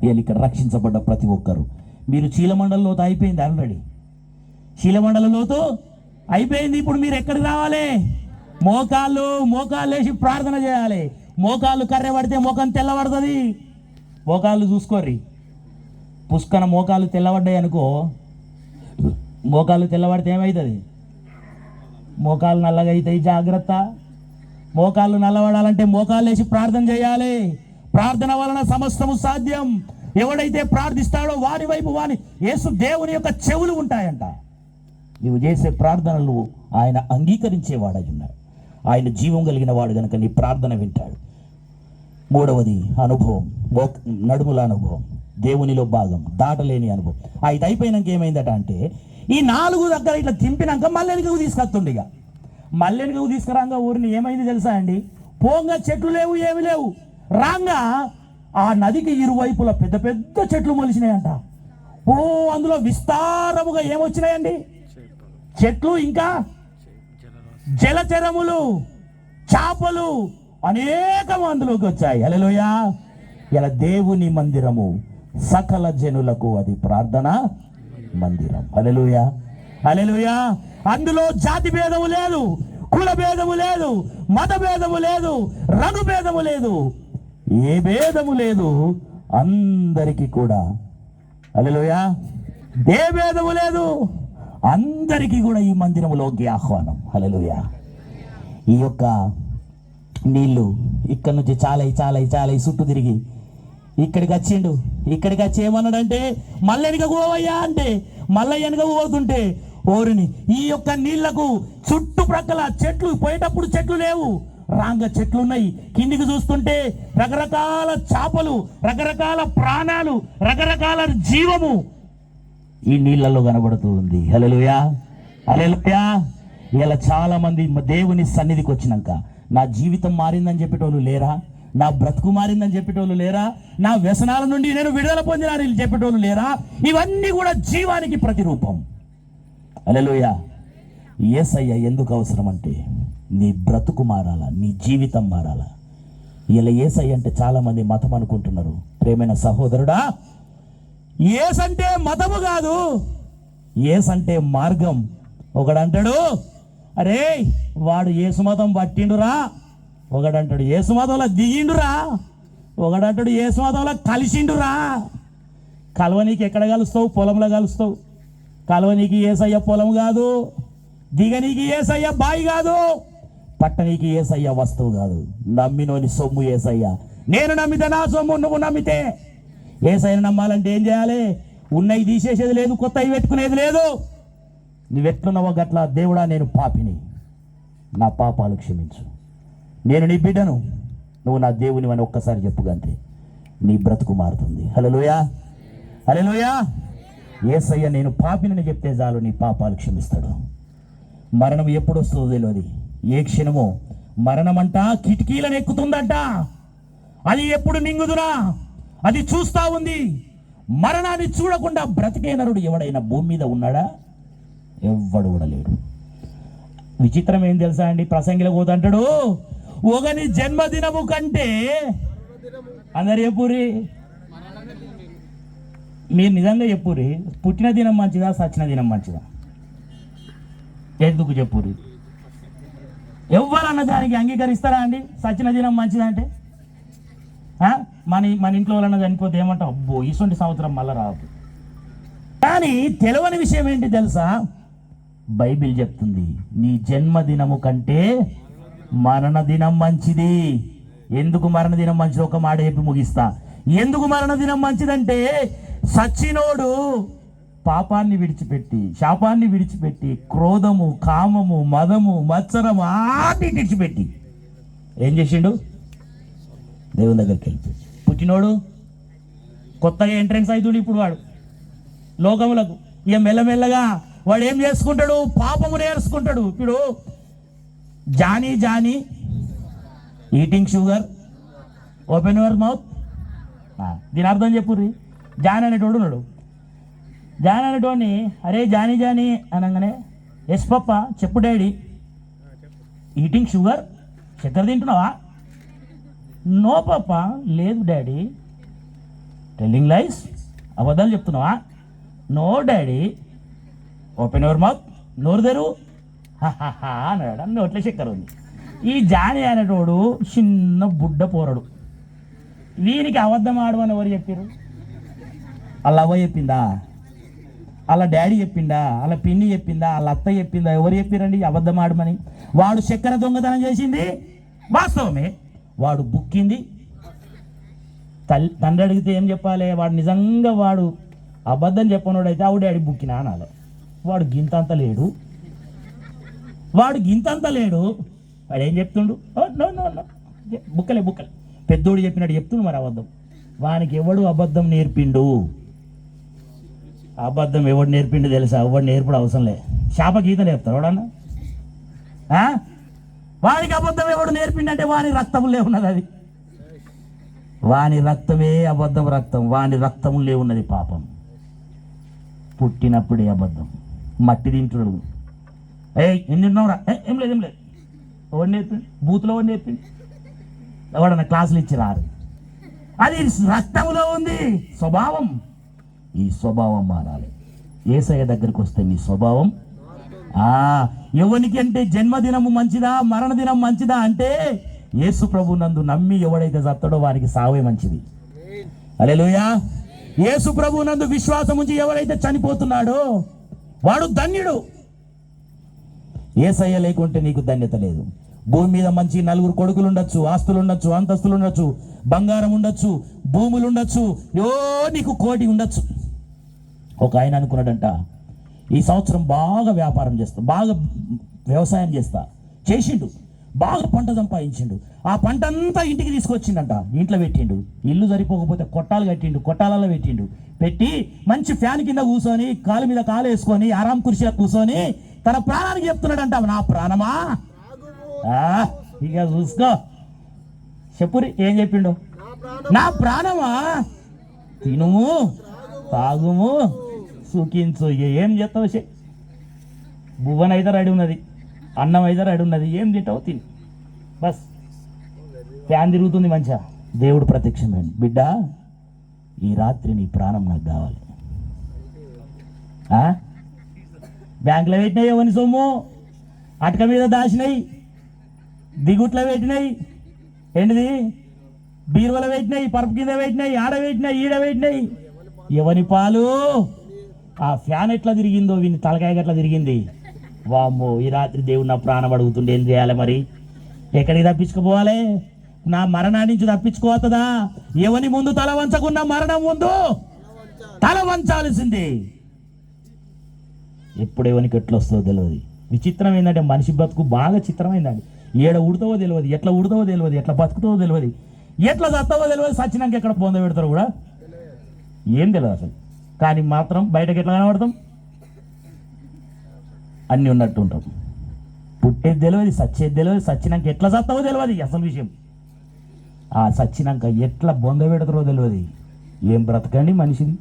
వీళ్ళు ఇక్కడ రక్షించబడ్డ ప్రతి ఒక్కరు, మీరు చీలమండల లోతు అయిపోయింది ఆల్రెడీ. చీలమండల లోతు అయిపోయింది. ఇప్పుడు మీరు ఎక్కడికి రావాలి? మోకాళ్ళు వేసి ప్రార్థన చేయాలి. మోకాళ్ళు కర్రె పడితే ముఖం తెల్లబడుతుంది. మోకాళ్ళు చూసుకోర్రి. పుష్కన మోకాళ్ళు తెల్లబడ్డాయి అనుకో, మోకాళ్ళు తెల్లబడితే ఏమవుతుంది? మోకాళ్ళు నల్లగా అవుతాయి. జాగ్రత్త. మోకాళ్ళు నల్లబడాలంటే మోకాళ్ళు వేసి ప్రార్థన చేయాలి. ప్రార్థన వలన సమస్తము సాధ్యం. ఎవడైతే ప్రార్థిస్తాడో వారి వైపు వాని యేసు దేవుని యొక్క చెవులు ఉంటాయంట. నీవు చేసే ప్రార్థనలు ఆయన అంగీకరించేవాడై ఉన్నాడు. ఆయన జీవం కలిగిన వాడు కనుక నీ ప్రార్థన వింటాడు. మూడవది అనుభవం, నడుముల అనుభవం, దేవునిలో భాగం, దాటలేని అనుభవం. ఇది అయిపోయినాక ఏమైందట అంటే ఈ 4 దగ్గర ఇట్లా తింపినాక మళ్ళీ వెనుకకు తీసుకొస్తుండే. ఇక మళ్ళీ వెనుకకు తీసుకురాగా ఊరిని ఏమైంది తెలుసా అండి? పోంగా చెట్లు లేవు, ఏమి లేవు. రాంగా ఆ నదికి ఇరువైపులా పెద్ద పెద్ద చెట్లు మొలిచినాయంట. అందులో విస్తారముగా ఏమొచ్చినాయండి? చెట్లు, ఇంకా జలచరములు, చేపలు అనేకం అందులోకి వచ్చాయి. హల్లెలూయా. ఇలా దేవుని మందిరము, సకల జనులకు అది ప్రార్థన మందిరం. హల్లెలూయా, హల్లెలూయా. అందులో జాతి భేదము లేదు, కుల భేదము లేదు, మత భేదము లేదు, రంగు భేదము లేదు, ఏ భేదము లేదు. అందరికీ కూడా హల్లెలూయా, ఏ భేదము లేదు. అందరికీ కూడా ఈ మందిరములోకి ఆహ్వానం. హల్లెలూయా. ఈ యొక్క నీళ్లు ఇక్కడ నుంచి చాలా చుట్టూ తిరిగి ఇక్కడికి వచ్చిండు. ఇక్కడికి వచ్చి ఏమన్నాడంటే మళ్ళీ వెనుక పోవయ్యా అంటే మళ్ళీ వెనుక పోతుంటే ఓరిని ఈ యొక్క నీళ్లకు చుట్టుప్రక్కల చెట్లు, పోయేటప్పుడు చెట్లు లేవు, రాంగ చెట్లు ఉన్నాయి. కిందికి చూస్తుంటే రకరకాల చేపలు, రకరకాల ప్రాణాలు, రకరకాల జీవము ఈ నీళ్లలో కనబడుతూ ఉంది. హల్లెలూయా, హల్లెలూయా. ఇలా చాలా మంది దేవుని సన్నిధికి వచ్చినాక నా జీవితం మారిందని చెప్పేటోళ్ళు లేరా? నా బ్రతుకు మారిందని చెప్పేటోళ్ళు లేరా? నా వ్యసనాల నుండి నేను విడుదల పొందినానని చెప్పేటోళ్ళు లేరా? ఇవన్నీ కూడా జీవానికి ప్రతిరూపం. హల్లెలూయా. యేసయ్య ఎందుకు అవసరం అంటే నీ బ్రతుకు మారాలా, నీ జీవితం మారాలా. ఇలా యేసయ్య అంటే చాలా మంది మతం అనుకుంటున్నారు. ప్రేమైన సహోదరుడా, యేసంటే మతము కాదు, యేసంటే మార్గం. ఒకడంటాడు అరే వాడు యేసు మతం పట్టిండురా, ఒకడంటాడు యేసు మతంలో దిగిండురా, ఒకడంటాడు యేసు మతంలో కలిసిండురా. కలవనీకి ఎక్కడ కలుస్తావు? పొలంలో కలుస్తావు. కలవనీకి యేసయ్య పొలం కాదు, దిగనీకి యేసయ్య బాయి కాదు, పట్టనీకి యేసయ్య వస్తువు కాదు. నమ్మినోని సొమ్ము యేసయ్య. నేను నమ్మితే నా సొమ్ము, నువ్వు నమ్మితే. యేసయ్యను నమ్మాలంటే ఏం చేయాలి? ఉన్నవి తీసేసేది లేదు, కొత్తవి పెట్టుకునేది లేదు. నువ్వెట్లున్నావో గట్లా దేవుడా నేను పాపిని, నా పాపాలు క్షమించు, నేను నీ బిడ్డను, నువ్వు నా దేవుని అని ఒక్కసారి చెప్పుగంతే నీ బ్రతుకు మారుతుంది. హల్లెలూయా, హల్లెలూయా. యేసయ్య నేను పాపినని చెప్తే చాలు, నీ పాపాలు క్షమిస్తాడు. మరణం ఎప్పుడు వస్తుందో తెలియదు. ఏ క్షణమో మరణమంట కిటికీలను ఎక్కుతుందంట. అది ఎప్పుడు మింగుదునా అది చూస్తా ఉంది. మరణాన్ని చూడకుండా బ్రతికే నరుడు ఎవడైనా భూమి మీద ఉన్నాడా? ఎవ్వడు కూడా లేడు. విచిత్రం ఏం తెలుసా అండి? ప్రసంగిలో పోతంటాడు ఒకని జన్మదినము కంటే, అందరు చెప్పురి, మీరు నిజంగా చెప్పురి, పుట్టిన దినం మంచిదా సచ్చిన దినం మంచిదా? ఎందుకు చెప్పురి? ఎవరన్నా దానికి అంగీకరిస్తారా అండి? సచ్చిన దినం మంచిదంటే మన ఇంట్లో వాళ్ళన్నా చనిపోతే ఏమంటాం? అబ్బో ఇటువంటి సంవత్సరం మళ్ళీ రాదు. కానీ తెలియని విషయం ఏంటి తెలుసా? బైబిల్ చెప్తుంది నీ జన్మదినము కంటే మరణ దినం మంచిది. ఎందుకు మరణ దినం మంచిది? ఒక మాట చెప్పి ముగిస్తా. ఎందుకు మరణ దినం మంచిదంటే సచ్చినోడు పాపాన్ని విడిచిపెట్టి, శాపాన్ని విడిచిపెట్టి, క్రోధము, కామము, మదము, మత్సరము అన్ని విడిచిపెట్టి ఏం చేసిండు? దేవుని దగ్గరికి వెళ్ళి పుట్టినోడు కొత్తగా ఎంట్రెన్స్ అవుతుండు. ఇప్పుడు వాడు లోకములకు ఇక మెల్లమెల్లగా వాడు ఏం చేసుకుంటాడు? పాపము నేర్చుకుంటాడు. ఇప్పుడు Johnny eating sugar, open your mouth. దీని అర్థం చెప్పుర్రి. జానీ అనేటోడు ఉన్నాడు. జానీ అనేటోడిని అరే జానీ అనగానే ఎస్ పప్ప చెప్పు డాడీ. ఈటింగ్ షుగర్, చక్కెర తింటున్నావా? నో పప్ప, లేదు డాడీ. టెల్లింగ్ లైస్, అబద్ధాలు చెప్తున్నావా? No daddy. Open your mouth, నోరు తెరు అన్నాడు. నోట్లే చక్కెర ఉంది. ఈ జానీ అనేటోడు చిన్న బుడ్డ పోరడు. వీనికి అబద్ధం ఆడమని ఎవరు చెప్పారు? వాళ్ళ అవ్వ చెప్పిందా? వాళ్ళ డాడీ చెప్పిందా? వాళ్ళ పిన్ని చెప్పిందా? వాళ్ళ అత్త చెప్పిందా? ఎవరు చెప్పారండి అబద్ధం ఆడమని? వాడు చక్కెర దొంగతనం చేసింది వాస్తవమే. వాడు బుక్కింది తండ్రి అడిగితే ఏం చెప్పాలి? వాడు నిజంగా వాడు అబద్ధం చెప్పనోడు అయితే ఆవిడ డాడీ బుక్కినా అనాలి. వాడు గింతంత లేడు, వాడు ఏం చెప్తుండు? బుక్కలే పెద్దోడు చెప్పినట్టు చెప్తుండు. మరి అబద్ధం వానికి ఎవడు అబద్ధం నేర్పిండు? అబద్ధం ఎవడు నేర్పిండు తెలుసా? ఎవడు నేర్పడు అవసరం లే. శాప గీత నేర్పుతారు ఎవడన్నా? వానికి అబద్ధం ఎవడు నేర్పిండంటే వాని రక్తములే ఉన్నది. అది వాని రక్తమే అబద్ధం రక్తం. వాని రక్తములే ఉన్నది పాపం. పుట్టినప్పుడే అబద్ధం. మట్టి తింటుడు. ఏం తిన్నావురా? ఏం లేదు ఎవడు నేర్పిండు? బూత్లో ఎవడు నేర్పిండు? ఎవడన్నా క్లాసులు ఇచ్చి రారు. అది రక్తంలో ఉంది స్వభావం. ఈ స్వభావం మారాలి. యేసయ్య దగ్గరికి వస్తే నీ స్వభావం ఎవరికి అంటే జన్మదినము మంచిదా మరణదినం మంచిదా అంటే యేసు ప్రభు నందు నమ్మి ఎవడైతే చస్తాడో వారికి సావే మంచిది. హల్లెలూయా. యేసు ప్రభు నందు విశ్వాసం ఉంచి ఎవరైతే చనిపోతున్నాడో వాడు ధన్యుడు. యేసయ్య లేకుంటే నీకు ధన్యత లేదు. భూమి మీద మంచి 4 కొడుకులు ఉండొచ్చు, ఆస్తులు ఉండొచ్చు, అంతస్తులు ఉండొచ్చు, బంగారం ఉండొచ్చు, భూములు ఉండొచ్చు, నీకు కోటి ఉండొచ్చు. ఒక ఆయన అనుకున్నాడంట, ఈ సంవత్సరం బాగా వ్యాపారం చేస్తా, బాగా వ్యవసాయం చేసిండు, బాగా పంట సంపాదించిండు. ఆ పంట అంతా ఇంటికి తీసుకొచ్చిండంట, ఇంట్లో పెట్టిండు. ఇల్లు సరిపోకపోతే కొట్టాలు కట్టిండు, కొట్టాలలో పెట్టి మంచి ఫ్యాన్ కింద కూర్చొని కాలు మీద కాలు వేసుకొని ఆరాం కుర్చీలో కూర్చొని తన ప్రాణానికి చెప్తున్నాడంట, నా ప్రాణమా ఇక చూసుకో. చెప్పురి ఏం చెప్పిండు? నా ప్రాణమా తినుము తాగుము సుఖించు. ఏం చేస్తావు? బువ్వన అయితే రెడీ ఉన్నది, అన్నం అయితే రెడీ ఉన్నది, ఏం తింటావు తిని బస్. ఫ్యాన్ తిరుగుతుంది మంచిగా. దేవుడు ప్రత్యక్షమైంది, బిడ్డ ఈ రాత్రి నీ ప్రాణం నాకు కావాలి. బ్యాంకులో పెట్టినాయి ఎవరి సొమ్ము, అటక మీద దాచినాయి, దిగుట్లో పెట్టినాయి, ఏంటిది బీరువలో పెట్టినాయి, పరుపు కింద పెట్టినాయి, ఆడ పెట్టినాయి, ఈడ పెట్టినాయి. ఎవని పాలు? ఆ ఫ్యాన్ ఎట్లా తిరిగిందో వీని తలకాయ ఎట్లా తిరిగింది. వామ్మో, ఈ రాత్రి దేవుడు నా ప్రాణం అడుగుతుండే ఏం చేయాలి మరి? ఎక్కడికి తప్పించుకుపోవాలి? నా మరణాన్ని నుంచి తప్పించుకోవద్దా? ఎవని ముందు తల వంచకున్నా మరణం ముందు తల వంచాల్సిందే. ఎప్పుడు ఎవరికి ఎట్లా వస్తుందో తెలియదు. విచిత్రం ఏంటంటే మనిషి బతుకు బాగా చిత్రమైందండి. ఏడ ఉడతావో తెలియదు, ఎట్లా ఉడతావో తెలియదు, ఎట్లా బతుకుతావో తెలియదు, ఎట్లా చస్తావో తెలియదు, సచ్చినాక ఎక్కడ పొంద పెడతారో కూడా ఏం తెలియదు అసలు. కానీ మాత్రం బయటకు ఎట్లా కనబడతాం? అన్నీ ఉన్నట్టు ఉంటాం. పుట్టేది తెలియదు, సచ్చేది తెలియదు, సచ్చినాక ఎట్లా చస్తావో తెలియదు అసలు విషయం. ఆ సచ్చినాక ఎట్లా బొంద పెడతారో తెలియదు. ఏం బ్రతకండి మనిషిని.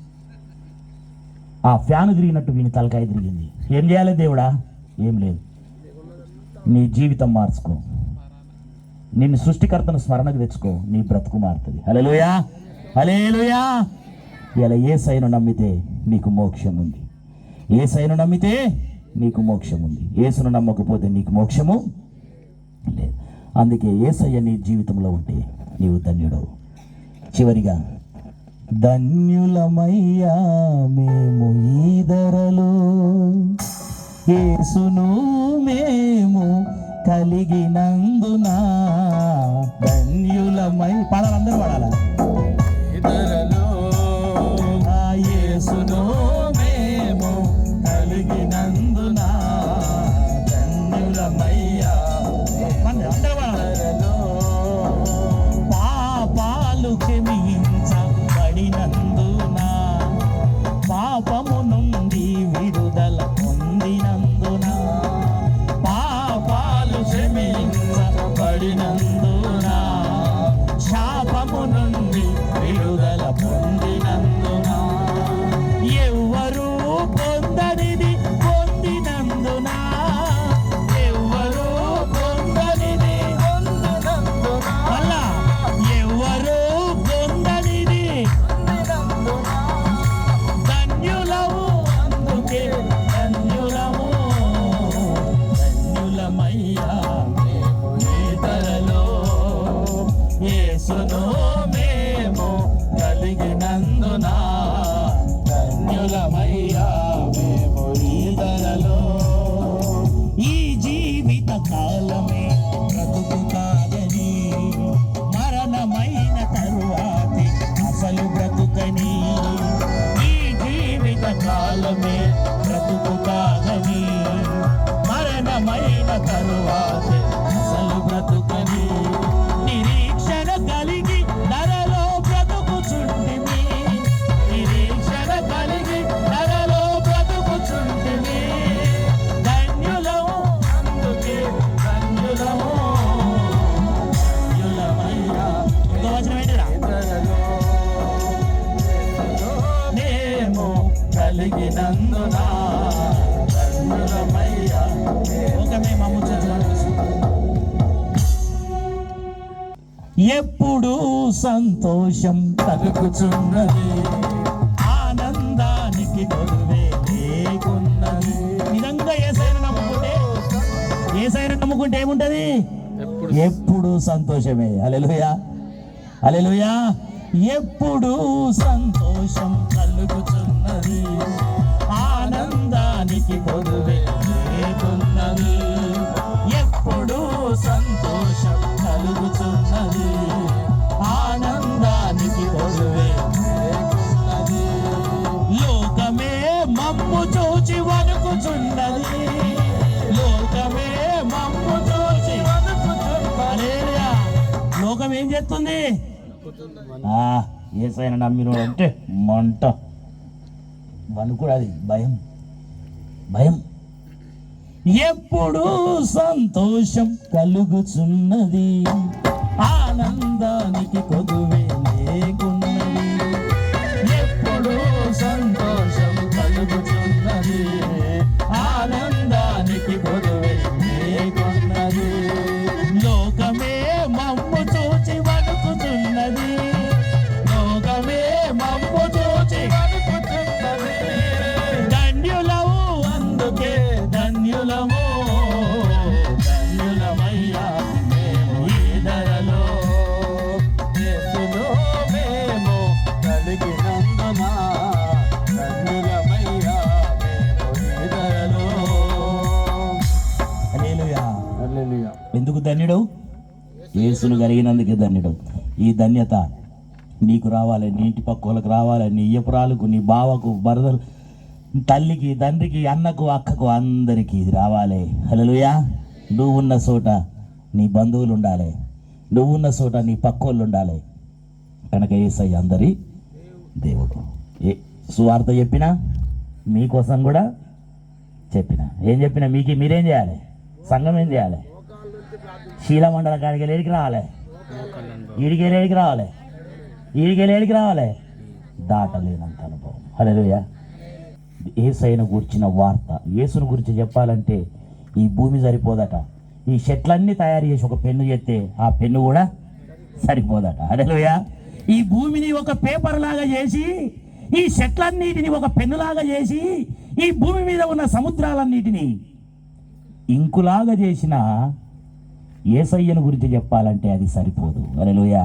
ఆ ఫ్యాన్ తిరిగినట్టు వీని తలకాయ తిరిగింది. ఏం చేయాలి దేవుడా? ఏం లేదు, నీ జీవితం మార్చుకో, నిన్ను సృష్టికర్తను స్మరణకు తెచ్చుకో, నీ బ్రతుకు మారుతుంది. హల్లెలూయా, హల్లెలూయా. ఇలా యేసయ్యను నమ్మితే నీకు మోక్షం ఉంది. యేసయ్యను నమ్మితే నీకు మోక్షం ఉంది. యేసును నమ్మకపోతే నీకు మోక్షము లేదు. అందుకే యేసయ్య నీ జీవితంలో ఉంటే నీవు ధన్యుడు. చివరిగా, ధన్యులమయ్యా మేము ఈ ధరలో, యేసును మేము కలిగినందున ధన్యులమై. పాడాలి, అందరూ పాడాలా? యేసును మేము కలిగినందున ధన్యులమయ్యా. అందరూ పాడాలి. పాపాలు క్షమించబడినందున, పాపము నుండి విడుదల పొందినందున, పాపాలు క్షమించబడినందున, శాపము నుండి విడుదల పొందినందున, ఎవ్వరూ పొందనిది పొందినందున, ఎవ్వరూ పొందనిది పొందినందున, అలా ఎవ్వరూ పొందనిది పొందినందున, ధన్యులము అందుకే ధన్యులము, ధన్యులమయ్యా నీ ధరలో, యేసును మేము కలిగినందున ధన్యులమయ్యా మేము ఈ ధరలో. ఈ జీవిత కాలమే బ్రతుకు కాదని ఎప్పుడు సంతోషం కలుగుచున్నది, ఆనందానికి కొలువే లేకున్నది. నిజంగా యేసయ్యను నమ్ముకుంటే ఏముంటది? ఎప్పుడు సంతోషమే. హల్లెలూయా, హల్లెలూయా. ఎప్పుడు సంతోషం కలుగుచున్నది, ఆనందానికి కొలువే లేకున్నది. ఎప్పుడు సంతోషం కలుగుచున్నది, ఆనందానికి కొలువే లేకున్నది. లోకమే మమ్ము చూచి వణుకుచున్నది, లోకమే మమ్ము చూచి వణుకుచున్నది. లోకం ఏం చేస్తుంది? యేసయ్యను నమ్మినోడు అంటే మంట, వణుకుడు, అది భయం, భయం. ఎప్పుడు సంతోషం కలుగుచున్నది, ఆనందానికి కొదువే లేకున్నది. ఎప్పుడు సంతోషం కలుగుచున్నది, ఆనందానికి కొదువే లేకున్నది. లోకమే మమ్ము చూచి వణుకుచున్నది, లోకమే మమ్ము చూచి వణుకుచున్నది. ధన్యులము అందుకే ధన్యులము, ధన్యులమయ్యా మేము ఈ ధరలో, యేసులో మేము కలిగినందున ధన్యులమయ్యా మేము ఈ ధరలో. హల్లెలూయా, హల్లెలూయా. ఎందుకు ధన్యుడు? యేసును కలిగినందుకే ధన్యుడు. ఈ ధన్యత నీకు రావాలి, నీ ఇంటి పక్కలకు రావాలి, నీ ఇయ్యపురాలకు, నీ బావకు, బరదలు, తల్లికి, తండ్రికి, అన్నకు, అక్కకు, అందరికీ ఇది రావాలి. హల్లెలూయా. నువ్వున్న చోట నీ బంధువులు ఉండాలి, నువ్వున్న చోట నీ పక్కోళ్ళు ఉండాలి. కనుక యేసయ్య అందరి దేవుడు. సువార్త చెప్పినా మీకోసం కూడా చెప్పిన, ఏం చెప్పినా మీరేం చేయాలి? సంఘం ఏం చేయాలి? శీలమండల కాడికి లేడికి రావాలి, ఈడికి రావాలి, ఈడికి రావాలి. దాటలేనంత అనుభవం. హల్లెలూయా. యేసయ్యను గురించిన వార్త, యేసును గురించి చెప్పాలంటే ఈ భూమి సరిపోదట. ఈ చెట్లన్నీ తయారు చేసి ఒక పెన్ను చేస్తే ఆ పెన్ను కూడా సరిపోదట. హల్లెలూయా. ఈ భూమిని ఒక పేపర్ లాగా చేసి, ఈ చెట్లన్నిటిని ఒక పెన్నులాగా చేసి, ఈ భూమి మీద ఉన్న సముద్రాలన్నిటినీ ఇంకులాగా చేసిన యేసయ్యను గురించి చెప్పాలంటే అది సరిపోదు. హల్లెలూయా.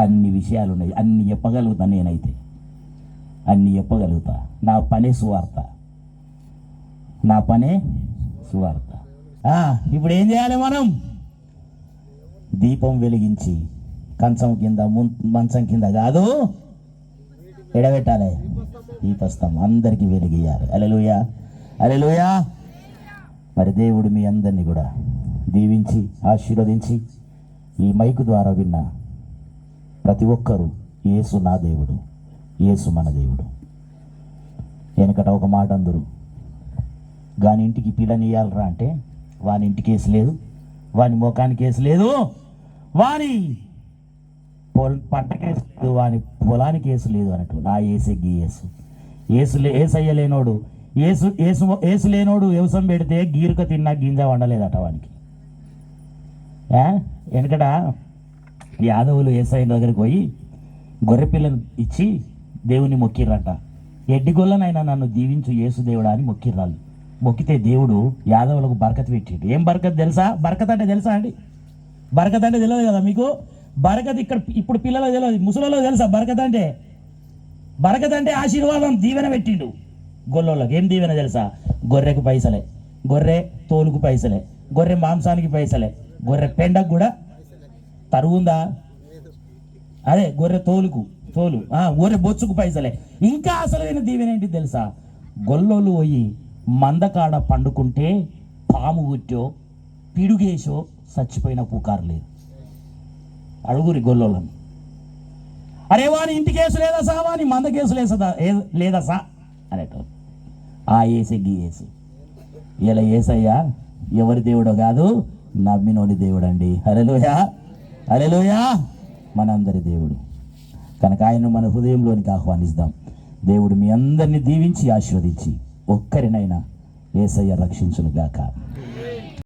అన్ని విషయాలు ఉన్నాయి, అన్ని చెప్పగలుగుతా, నేనైతే అన్ని చెప్పగలుగుతా. నా పనే సువార్త, నా పనే సువార్త. ఇప్పుడు ఏం చేయాలి? మనం దీపం వెలిగించి కంచం కింద, మంచం కింద కాదు, ఎడబెట్టాలి దీపస్తం, అందరికీ వెలిగియాలి. హల్లెలూయా, హల్లెలూయా. మరి దేవుడు మీ అందరినీ కూడా దీవించి ఆశీర్వదించి, ఈ మైకు ద్వారా విన్న ప్రతి ఒక్కరూ యేసు నా దేవుడు, యేసు మన దేవుడు. వెనకట ఒక మాట అందరు, వాని ఇంటికి పిల్లనియాలరా అంటే వాని ఇంటికి కేసు లేదు, వాని ముఖానికి కేసు లేదు, వాని పంట కేసు లేదు, వాని పొలానికి కేసు లేదు అన్నట్టు. నా ఏసెగ్గి ఏసయ్య లేనోడు, ఏసు లేనోడు వ్యవసాయం పెడితే గీరుక తిన్నా గింజ వండలేదట వానికి. వెనకట యాదవులు యేసయ్య దగ్గరికి పోయి గొర్రె పిల్లను ఇచ్చి దేవుని మొక్కిర్రంట. ఎడ్డిగొల్లనైనా నన్ను దీవించు యేసుదేవుడా అని మొక్కిర్రాళ్ళు. మొక్కితే దేవుడు యాదవులకు బరకత్ పెట్టిండు. ఏం బరకత్ తెలుసా? బరకత్ అంటే తెలుసా అండి? బరకత్ అంటే తెలియదు కదా మీకు? బరకత్ ఇక్కడ ఇప్పుడు పిల్లలకు తెలియదు, ముసలిలో తెలుసా బరకత్ అంటే? బరకత్ అంటే ఆశీర్వాదం, దీవెన పెట్టిండు గొల్లోళ్ళకి. ఏం దీవెన తెలుసా? గొర్రెకు పైసలే, గొర్రె తోలుకు పైసలే, గొర్రె మాంసానికి పైసలే, గొర్రె పెండకు కూడా తరుగుందా? అదే గొర్రె తోలు, గొర్రె బొచ్చుకు పైసలే. ఇంకా అసలైన దీవెన ఏంటి తెలుసా? గొల్లోళ్ళు పోయి మందకాడ పండుకుంటే పాము గుట్టో పిడుగేసో చచ్చిపోయిన పుకారు లేదు. అడుగురి గొల్లోళ్ళని, అరే వాని ఇంటి కేసు లేదా సా, వాని మంద కేసు లేదా సా అనేటోళ్ళు. ఆ ఏసెగ్గి యేసు. ఇలా యేసయ్య ఎవరి దేవుడో కాదు, నమ్మినోని దేవుడు అండి. హల్లెలూయా, హల్లెలూయా. మనందరి దేవుడు. కనుక ఆయన మన హృదయంలోనికి ఆహ్వానిస్తాం. దేవుడు మీ అందరినీ దీవించి ఆశీర్వదించి ఒక్కరినైనా యేసయ్య రక్షించును గాక.